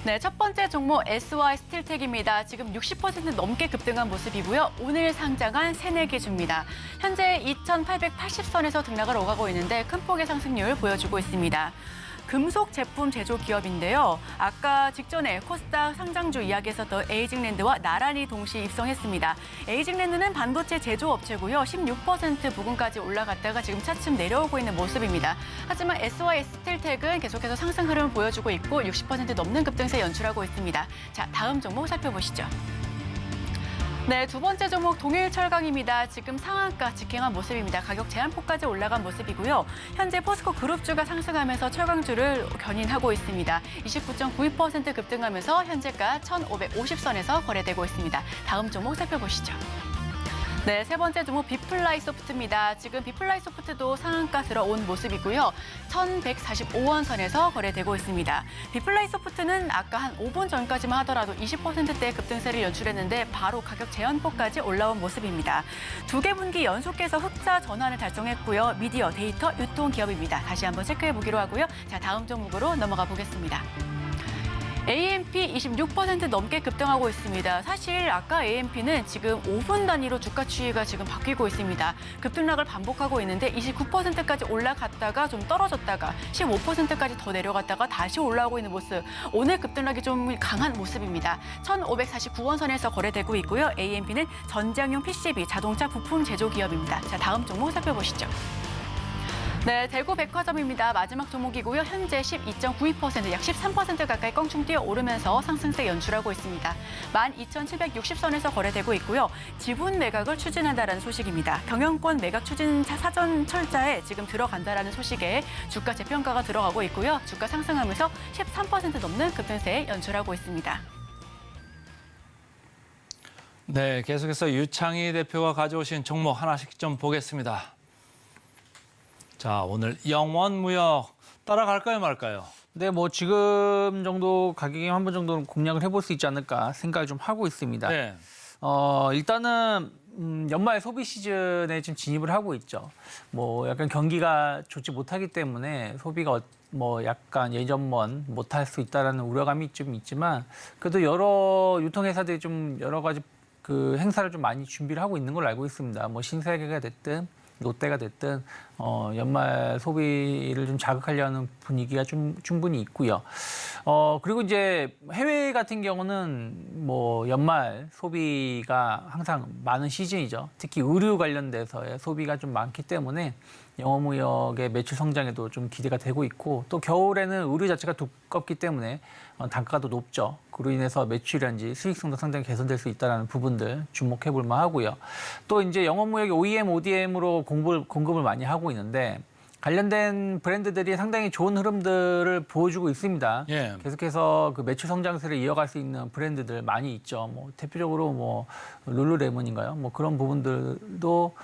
Speaker 3: 네, 첫 번째 종목 SY 스틸텍입니다. 지금 60% 넘게 급등한 모습이고요. 오늘 상장한 새내기주입니다. 현재 2,880선에서 등락을 오가고 있는데 큰 폭의 상승률 보여주고 있습니다. 금속 제품 제조 기업인데요. 아까 직전에 코스닥 상장주 이야기했었던 에이징랜드와 나란히 동시 입성했습니다. 에이징랜드는 반도체 제조업체고요. 16% 부근까지 올라갔다가 지금 차츰 내려오고 있는 모습입니다. 하지만 SY 스틸텍은 계속해서 상승 흐름을 보여주고 있고 60% 넘는 급등세 연출하고 있습니다. 자, 다음 종목 살펴보시죠. 네, 두 번째 종목 동일철강입니다. 지금 상한가 직행한 모습입니다. 가격 제한폭까지 올라간 모습이고요. 현재 포스코 그룹주가 상승하면서 철강주를 견인하고 있습니다. 29.92% 급등하면서 현재가 1,550선에서 거래되고 있습니다. 다음 종목 살펴보시죠. 네, 세 번째 종목 비플라이소프트입니다. 지금 비플라이소프트도 상한가 들어온 모습이고요. 1,145원 선에서 거래되고 있습니다. 비플라이소프트는 아까 한 5분 전까지만 하더라도 20%대의 급등세를 연출했는데 바로 가격 제한폭까지 올라온 모습입니다. 두 개 분기 연속해서 흑자 전환을 달성했고요. 미디어, 데이터, 유통 기업입니다. 다시 한번 체크해 보기로 하고요. 자, 다음 종목으로 넘어가 보겠습니다. AMP 26% 넘게 급등하고 있습니다. 사실 아까 AMP는 지금 5분 단위로 주가 추이가 지금 바뀌고 있습니다. 급등락을 반복하고 있는데 29%까지 올라갔다가 좀 떨어졌다가 15%까지 더 내려갔다가 다시 올라오고 있는 모습. 오늘 급등락이 좀 강한 모습입니다. 1,549원 선에서 거래되고 있고요. AMP는 전장용 PCB, 자동차 부품 제조 기업입니다. 자, 다음 종목 살펴보시죠. 네, 대구 백화점입니다. 마지막 종목이고요. 현재 12.92%, 약 13% 가까이 껑충 뛰어오르면서 상승세 연출하고 있습니다. 12,760선에서 거래되고 있고요. 지분 매각을 추진한다는 소식입니다. 경영권 매각 추진 사전 철자에 지금 들어간다는 소식에 주가 재평가가 들어가고 있고요. 주가 상승하면서 13% 넘는 급등세 연출하고 있습니다.
Speaker 2: 네, 계속해서 유창희 대표가 가져오신 종목 하나씩 좀 보겠습니다. 자, 오늘 영원무역 따라갈까요, 말까요?
Speaker 5: 네, 뭐 지금 정도 가격에 한 번 정도는 공략을 해볼 수 있지 않을까 생각을 좀 하고 있습니다.
Speaker 2: 네.
Speaker 5: 일단은 연말 소비 시즌에 지금 진입을 하고 있죠. 뭐 약간 경기가 좋지 못하기 때문에 소비가 뭐 약간 예전만 못할 수 있다라는 우려감이 좀 있지만 그래도 여러 유통회사들이 좀 여러 가지 그 행사를 좀 많이 준비를 하고 있는 걸로 알고 있습니다. 뭐 신세계가 됐든 롯데가 됐든 연말 소비를 좀 자극하려는 분위기가 좀 충분히 있고요. 그리고 이제 해외 같은 경우는 뭐 연말 소비가 항상 많은 시즌이죠. 특히 의류 관련돼서의 소비가 좀 많기 때문에 영어무역의 매출 성장에도 좀 기대가 되고 있고 또 겨울에는 의류 자체가 두껍기 때문에 단가도 높죠. 그로 인해서 매출이란지 수익성도 상당히 개선될 수 있다는 부분들 주목해 볼 만하고요. 또 이제 영어무역이 OEM, ODM으로 공급을 많이 하고 있는데 관련된 브랜드들이 상당히 좋은 흐름들을 보여주고 있습니다.
Speaker 2: 예.
Speaker 5: 계속해서 그 매출 성장세를 이어갈 수 있는 브랜드들 많이 있죠. 뭐 대표적으로 뭐 룰루레몬인가요? 뭐 그런 부분들도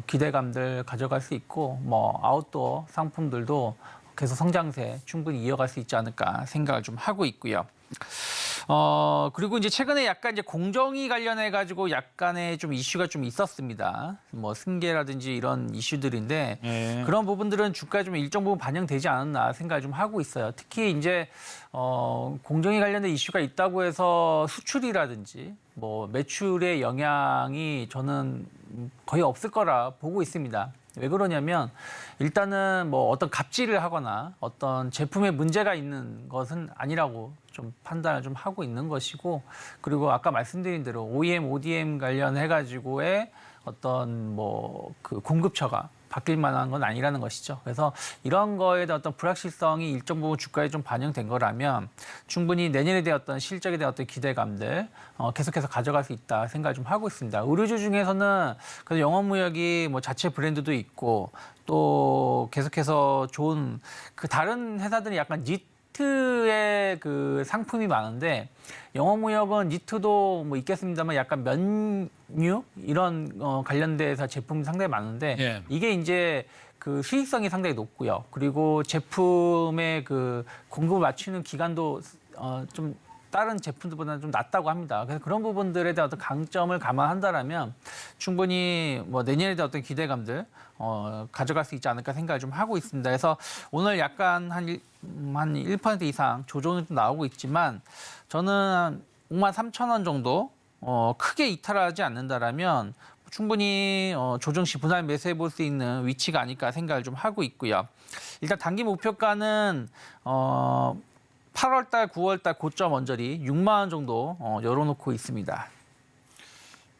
Speaker 5: 기대감들 가져갈 수 있고 뭐 아웃도어 상품들도 계속 성장세 충분히 이어갈 수 있지 않을까 생각을 좀 하고 있고요. 그리고 이제 최근에 약간 이제 공정위 관련해 가지고 약간의 좀 이슈가 좀 있었습니다. 뭐 승계라든지 이런 이슈들인데
Speaker 2: 예.
Speaker 5: 그런 부분들은 주가에 좀 일정 부분 반영되지 않았나 생각을 좀 하고 있어요. 특히 이제 공정위 관련된 이슈가 있다고 해서 수출이라든지 뭐 매출의 영향이 저는 거의 없을 거라 보고 있습니다. 왜 그러냐면 일단은 뭐 어떤 갑질을 하거나 어떤 제품에 문제가 있는 것은 아니라고 좀 판단을 좀 하고 있는 것이고 그리고 아까 말씀드린 대로 OEM, ODM 관련해 가지고의 어떤 뭐 그 공급처가 바뀔 만한 건 아니라는 것이죠. 그래서 이런 거에 대한 어떤 불확실성이 일정 부분 주가에 좀 반영된 거라면 충분히 내년에 대한 어떤 실적에 대한 어떤 기대감들 계속해서 가져갈 수 있다 생각을 좀 하고 있습니다. 의류주 중에서는 그래서 영어무역이 뭐 자체 브랜드도 있고 또 계속해서 좋은 그 다른 회사들이 약간 니트의 그 상품이 많은데 영어무역은 니트도 뭐 있겠습니다만 약간 면류 이런 관련돼서 제품이 상당히 많은데
Speaker 2: 예.
Speaker 5: 이게 이제 그 수익성이 상당히 높고요. 그리고 제품의 그 공급을 맞추는 기간도 좀 다른 제품들보다는 좀 낮다고 합니다. 그래서 그런 부분들에 대한 어떤 강점을 감안한다라면 충분히 뭐 내년에 대한 어떤 기대감들 가져갈 수 있지 않을까 생각을 좀 하고 있습니다. 그래서 오늘 약간 한 1% 이상 조정이 좀 나오고 있지만 저는 한 53,000원 정도 크게 이탈하지 않는다라면 충분히 조정 시 분할 매수해 볼 수 있는 위치가 아닐까 생각을 좀 하고 있고요. 일단 단기 목표가는 8월 달, 9월 달 고점 언저리 6만 원 정도 열어놓고 있습니다.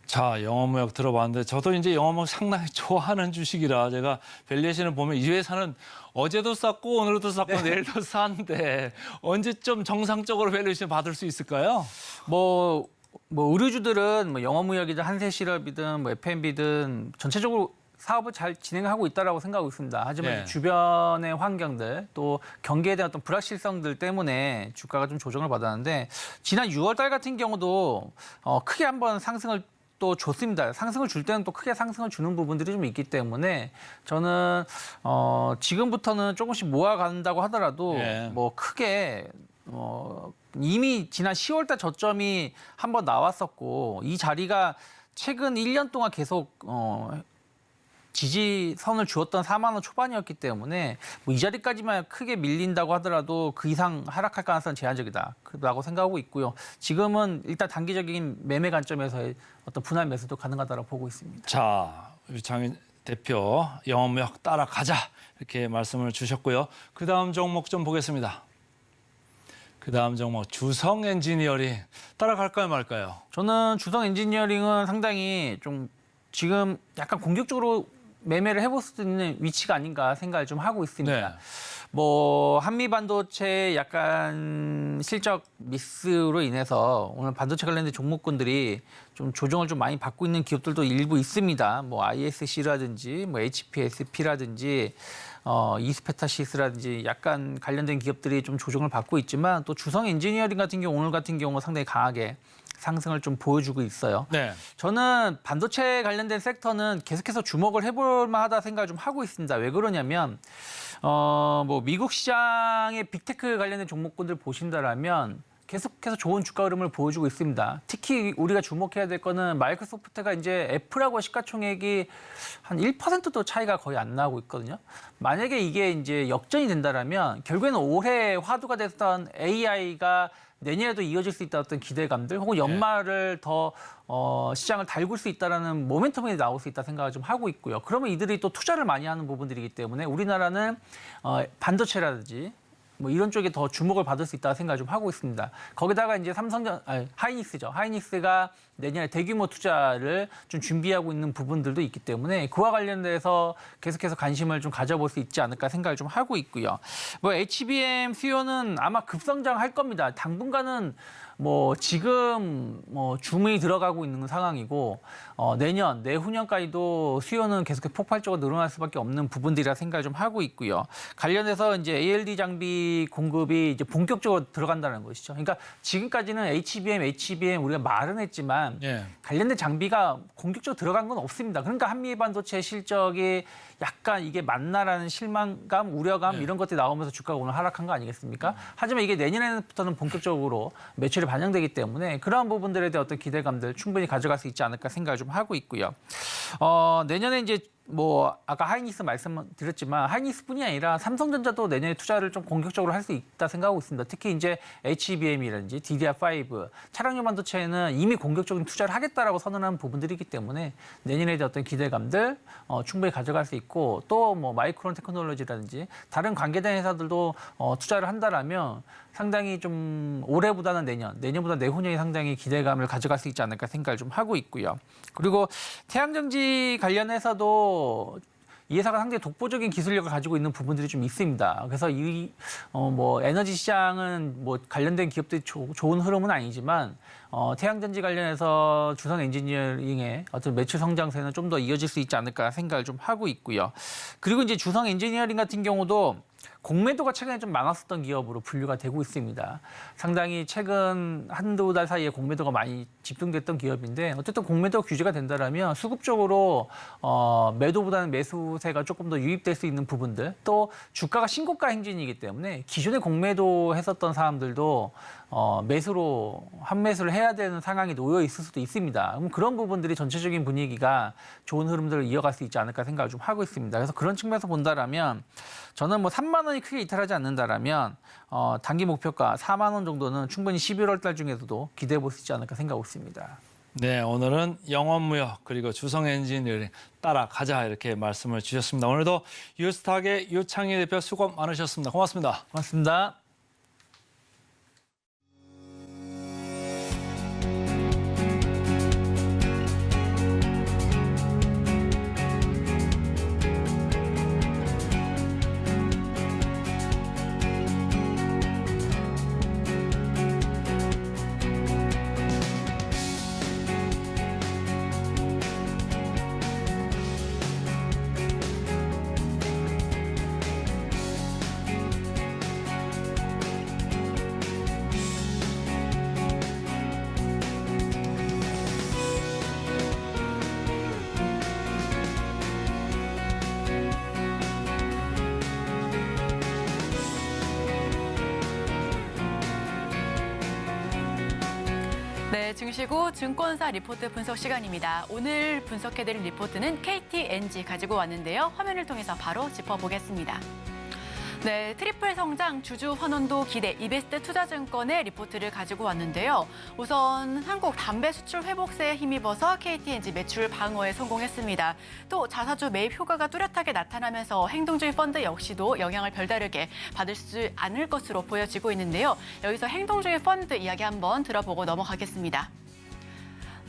Speaker 2: 자, 영어무역 들어봤는데 저도 이제 영어무역 상당히 좋아하는 주식이라 제가 밸류에이션을 보면 이 회사는 어제도 쌌고 오늘도 쌌고 내일도 쌌는데 언제쯤 정상적으로 밸류에이션 받을 수 있을까요?
Speaker 5: 뭐 뭐 의류주들은 뭐 영어무역이든 한세실업이든 뭐 F&B든 전체적으로 사업을 잘 진행하고 있다라고 생각하고 있습니다. 하지만
Speaker 2: 네.
Speaker 5: 주변의 환경들 또 경기에 대한 어떤 불확실성들 때문에 주가가 좀 조정을 받았는데 지난 6월 달 같은 경우도 크게 한번 상승을 또 줬습니다. 상승을 줄 때는 또 크게 상승을 주는 부분들이 좀 있기 때문에 저는 지금부터는 조금씩 모아간다고 하더라도
Speaker 2: 예.
Speaker 5: 뭐 크게 이미 지난 10월 달 저점이 한번 나왔었고 이 자리가 최근 1년 동안 계속 지지선을 주었던 4만 원 초반이었기 때문에 뭐 이 자리까지만 크게 밀린다고 하더라도 그 이상 하락할 가능성은 제한적이다라고 생각하고 있고요. 지금은 일단 단기적인 매매 관점에서의 어떤 분할 매수도 가능하다고 보고 있습니다.
Speaker 2: 자, 우리 장인 대표 영업무역 따라가자 이렇게 말씀을 주셨고요. 그 다음 종목 좀 보겠습니다. 그 다음 종목 주성 엔지니어링 따라갈까요 말까요?
Speaker 5: 저는 주성 엔지니어링은 상당히 좀 지금 약간 공격적으로 매매를 해볼 수도 있는 위치가 아닌가 생각을 좀 하고 있습니다.
Speaker 2: 네.
Speaker 5: 뭐 한미 반도체 약간 실적 미스로 인해서 오늘 반도체 관련된 종목군들이 좀 조정을 좀 많이 받고 있는 기업들도 일부 있습니다. 뭐 ISC라든지 뭐 HPSP라든지 이스페타시스라든지 약간 관련된 기업들이 좀 조정을 받고 있지만 또 주성 엔지니어링 같은 경우 오늘 같은 경우 상당히 강하게 상승을 좀 보여주고 있어요.
Speaker 2: 네.
Speaker 5: 저는 반도체 관련된 섹터는 계속해서 주목을 해볼 만하다 생각을 좀 하고 있습니다. 왜 그러냐면 뭐 미국 시장의 빅테크 관련된 종목군들 보신다라면 계속해서 좋은 주가 흐름을 보여주고 있습니다. 특히 우리가 주목해야 될 거는 마이크로소프트가 이제 애플하고 시가총액이 한 1%도 차이가 거의 안 나고 있거든요. 만약에 이게 이제 역전이 된다라면 결국에는 올해 화두가 됐던 AI가 내년에도 이어질 수 있다 어떤 기대감들 혹은 연말을 더 시장을 달굴 수 있다라는 모멘텀이 나올 수 있다 생각을 좀 하고 있고요. 그러면 이들이 또 투자를 많이 하는 부분들이기 때문에 우리나라는 반도체라든지 뭐 이런 쪽에 더 주목을 받을 수 있다 생각을 좀 하고 있습니다. 거기다가 이제 하이닉스죠. 하이닉스가 내년에 대규모 투자를 좀 준비하고 있는 부분들도 있기 때문에 그와 관련돼서 계속해서 관심을 좀 가져볼 수 있지 않을까 생각을 좀 하고 있고요. 뭐 HBM 수요는 아마 급성장할 겁니다. 당분간은 뭐 지금 뭐 줌이 들어가고 있는 상황이고 내년, 내후년까지도 수요는 계속해서 폭발적으로 늘어날 수밖에 없는 부분들이라 생각을 좀 하고 있고요. 관련해서 이제 ALD 장비 공급이 이제 본격적으로 들어간다는 것이죠. 그러니까 지금까지는 HBM 우리가 말은 했지만
Speaker 2: 예.
Speaker 5: 관련된 장비가 공격적으로 들어간 건 없습니다. 그러니까 한미 반도체 실적이 약간 이게 맞나라는 실망감, 우려감 이런 것들이 나오면서 주가가 오늘 하락한 거 아니겠습니까? 하지만 이게 내년에부터는 본격적으로 매출이 반영되기 때문에 그러한 부분들에 대한 어떤 기대감들 충분히 가져갈 수 있지 않을까 생각을 좀 하고 있고요. 내년에 이제 뭐 아까 하이닉스 말씀드렸지만 하이닉스뿐이 아니라 삼성전자도 내년에 투자를 좀 공격적으로 할 수 있다 생각하고 있습니다. 특히 이제 HBM이라든지 DDR5 차량용 반도체는 이미 공격적인 투자를 하겠다라고 선언한 부분들이기 때문에 내년에 대한 어떤 기대감들 충분히 가져갈 수 있고 또 뭐 마이크론 테크놀로지라든지 다른 관계된 회사들도 투자를 한다라면 상당히 좀 올해보다는 내년보다 내후년이 상당히 기대감을 가져갈 수 있지 않을까 생각을 좀 하고 있고요. 그리고 태양전지 관련해서도 이 회사가 상당히 독보적인 기술력을 가지고 있는 부분들이 좀 있습니다. 그래서 뭐 에너지 시장은 뭐 관련된 기업들이 좋은 흐름은 아니지만 태양전지 관련해서 주성 엔지니어링의 어떤 매출 성장세는 좀 더 이어질 수 있지 않을까 생각을 좀 하고 있고요. 그리고 이제 주성 엔지니어링 같은 경우도 공매도가 최근에 좀 많았었던 기업으로 분류가 되고 있습니다. 상당히 최근 한두 달 사이에 공매도가 많이 집중됐던 기업인데 어쨌든 공매도 규제가 된다라면 수급적으로 매도보다는 매수세가 조금 더 유입될 수 있는 부분들 또 주가가 신고가 행진이기 때문에 기존에 공매도 했었던 사람들도 매수로 환매수를 해야 되는 상황이 놓여 있을 수도 있습니다. 그럼 그런 부분들이 전체적인 분위기가 좋은 흐름들을 이어갈 수 있지 않을까 생각을 좀 하고 있습니다. 그래서 그런 측면에서 본다라면 저는 뭐 3만 원이 크게 이탈하지 않는다라면 단기 목표가 4만 원 정도는 충분히 11월 달 중에서도 기대해 볼 수 있지 않을까 생각하고 있습니다.
Speaker 2: 네, 오늘은 영업무역 그리고 주성 엔지니어링 따라가자 이렇게 말씀을 주셨습니다. 오늘도 유스탁의 유창희 대표 수고 많으셨습니다. 고맙습니다.
Speaker 5: 고맙습니다.
Speaker 3: 네, 증시 후 증권사 리포트 분석 시간입니다. 오늘 분석해드릴 리포트는 KTNG 가지고 왔는데요. 화면을 통해서 바로 짚어보겠습니다. 네, 트리플 성장 주주 환원도 기대 이베스트 투자증권의 리포트를 가지고 왔는데요. 우선 한국 담배 수출 회복세에 힘입어서 KTNG 매출 방어에 성공했습니다. 또 자사주 매입 효과가 뚜렷하게 나타나면서 행동주의 펀드 역시도 영향을 별다르게 받을 수 않을 것으로 보여지고 있는데요. 여기서 행동주의 펀드 이야기 한번 들어보고 넘어가겠습니다.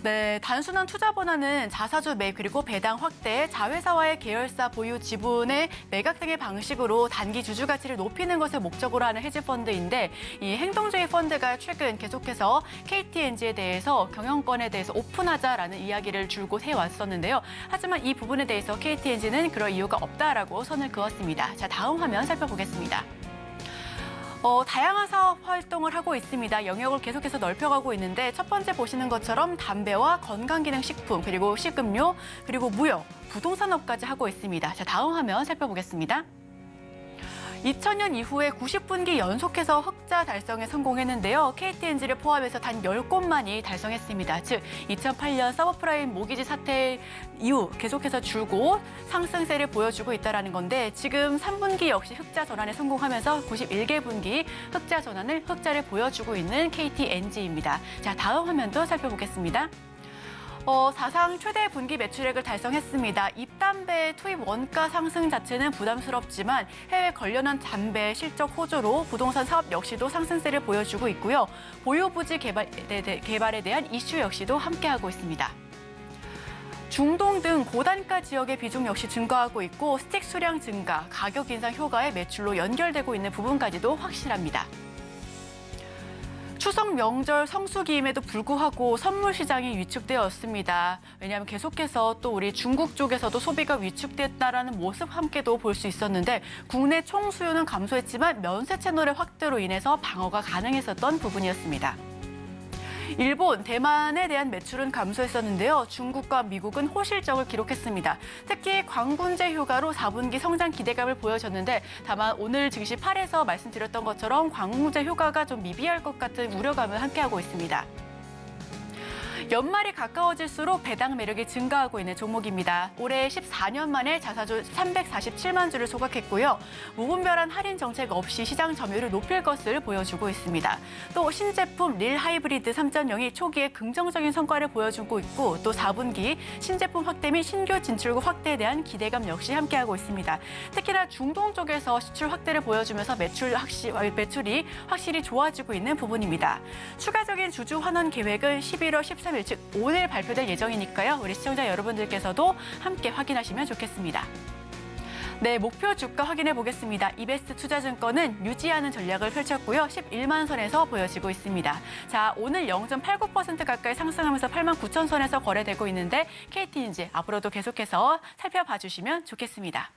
Speaker 3: 네, 단순한 투자 권한은 자사주 매입 그리고 배당 확대, 자회사와의 계열사 보유 지분의 매각 등의 방식으로 단기 주주 가치를 높이는 것을 목적으로 하는 헤지펀드인데 이 행동주의 펀드가 최근 계속해서 KTNG에 대해서 경영권에 대해서 오픈하자라는 이야기를 줄곧 해왔었는데요. 하지만 이 부분에 대해서 KTNG는 그럴 이유가 없다라고 선을 그었습니다. 자, 다음 화면 살펴보겠습니다. 다양한 사업 활동을 하고 있습니다. 영역을 계속해서 넓혀가고 있는데 첫 번째 보시는 것처럼 담배와 건강기능식품, 그리고 식음료, 그리고 무역, 부동산업까지 하고 있습니다. 자, 다음 화면 살펴보겠습니다. 2000년 이후에 90분기 연속해서 흑자 달성에 성공했는데요. KTNG를 포함해서 단 10곳만이 달성했습니다. 즉 2008년 서브프라임 모기지 사태 이후 계속해서 줄고 상승세를 보여주고 있다는 건데 지금 3분기 역시 흑자 전환에 성공하면서 91개 분기 흑자를 보여주고 있는 KTNG입니다. 자, 다음 화면도 살펴보겠습니다. 사상 최대 분기 매출액을 달성했습니다. 입담배 투입 원가 상승 자체는 부담스럽지만 해외 관련한 담배 실적 호조로 부동산 사업 역시도 상승세를 보여주고 있고요. 보유부지 개발에 대한 이슈 역시도 함께하고 있습니다. 중동 등 고단가 지역의 비중 역시 증가하고 있고 스틱 수량 증가, 가격 인상 효과의 매출로 연결되고 있는 부분까지도 확실합니다. 추석 명절 성수기임에도 불구하고 선물 시장이 위축되었습니다. 왜냐하면 계속해서 또 우리 중국 쪽에서도 소비가 위축됐다라는 모습 함께도 볼 수 있었는데 국내 총 수요는 감소했지만 면세 채널의 확대로 인해서 방어가 가능했었던 부분이었습니다. 일본, 대만에 대한 매출은 감소했었는데요. 중국과 미국은 호실적을 기록했습니다. 특히 광군제 효과로 4분기 성장 기대감을 보여줬는데 다만 오늘 증시 8에서 말씀드렸던 것처럼 광군제 효과가 좀 미비할 것 같은 우려감을 함께하고 있습니다. 연말이 가까워질수록 배당 매력이 증가하고 있는 종목입니다. 올해 14년 만에 자사주 347만 주를 소각했고요. 무분별한 할인 정책 없이 시장 점유율을 높일 것을 보여주고 있습니다. 또 신제품 릴 하이브리드 3.0이 초기에 긍정적인 성과를 보여주고 있고 또 4분기 신제품 확대 및 신규 진출국 확대에 대한 기대감 역시 함께하고 있습니다. 특히나 중동 쪽에서 수출 확대를 보여주면서 매출이 확실히 좋아지고 있는 부분입니다. 추가적인 주주 환원 계획은 11월 13일 즉 오늘 발표될 예정이니까요. 우리 시청자 여러분들께서도 함께 확인하시면 좋겠습니다. 네, 목표 주가 확인해 보겠습니다. 이베스트 투자증권은 유지하는 전략을 펼쳤고요. 11만 선에서 보여지고 있습니다. 자, 오늘 0.89% 가까이 상승하면서 8만 9천 선에서 거래되고 있는데 KTNG 앞으로도 계속해서 살펴봐 주시면 좋겠습니다.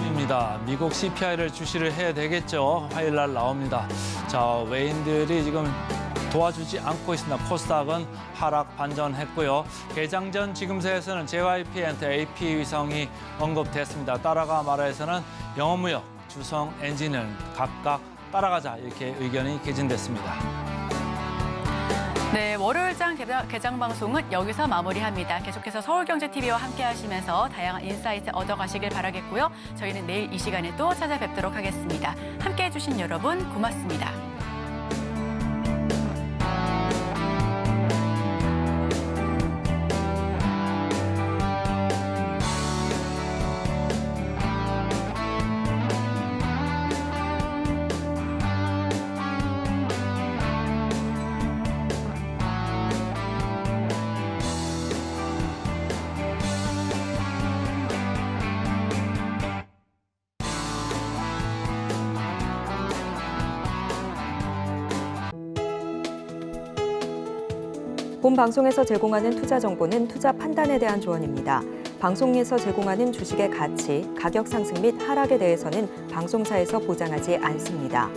Speaker 2: 입니다. 미국 CPI를 주시를 해야 되겠죠. 화요일 날 나옵니다. 자, 외인들이 지금 도와주지 않고 있습니다. 코스닥은 하락 반전했고요. 개장 전 지금세에서는 JYP&T, AP 위성이 언급됐습니다. 따라가 말해서는 영어무역, 주성, 엔진을 각각 따라가자 이렇게 의견이 개진됐습니다.
Speaker 3: 네, 월요일장 개장 방송은 여기서 마무리합니다. 계속해서 서울경제TV와 함께 하시면서 다양한 인사이트 얻어가시길 바라겠고요. 저희는 내일 이 시간에 또 찾아뵙도록 하겠습니다. 함께해 주신 여러분 고맙습니다.
Speaker 1: 본 방송에서 제공하는 투자 정보는 투자 판단에 대한 조언입니다. 방송에서 제공하는 주식의 가치, 가격 상승 및 하락에 대해서는 방송사에서 보장하지 않습니다.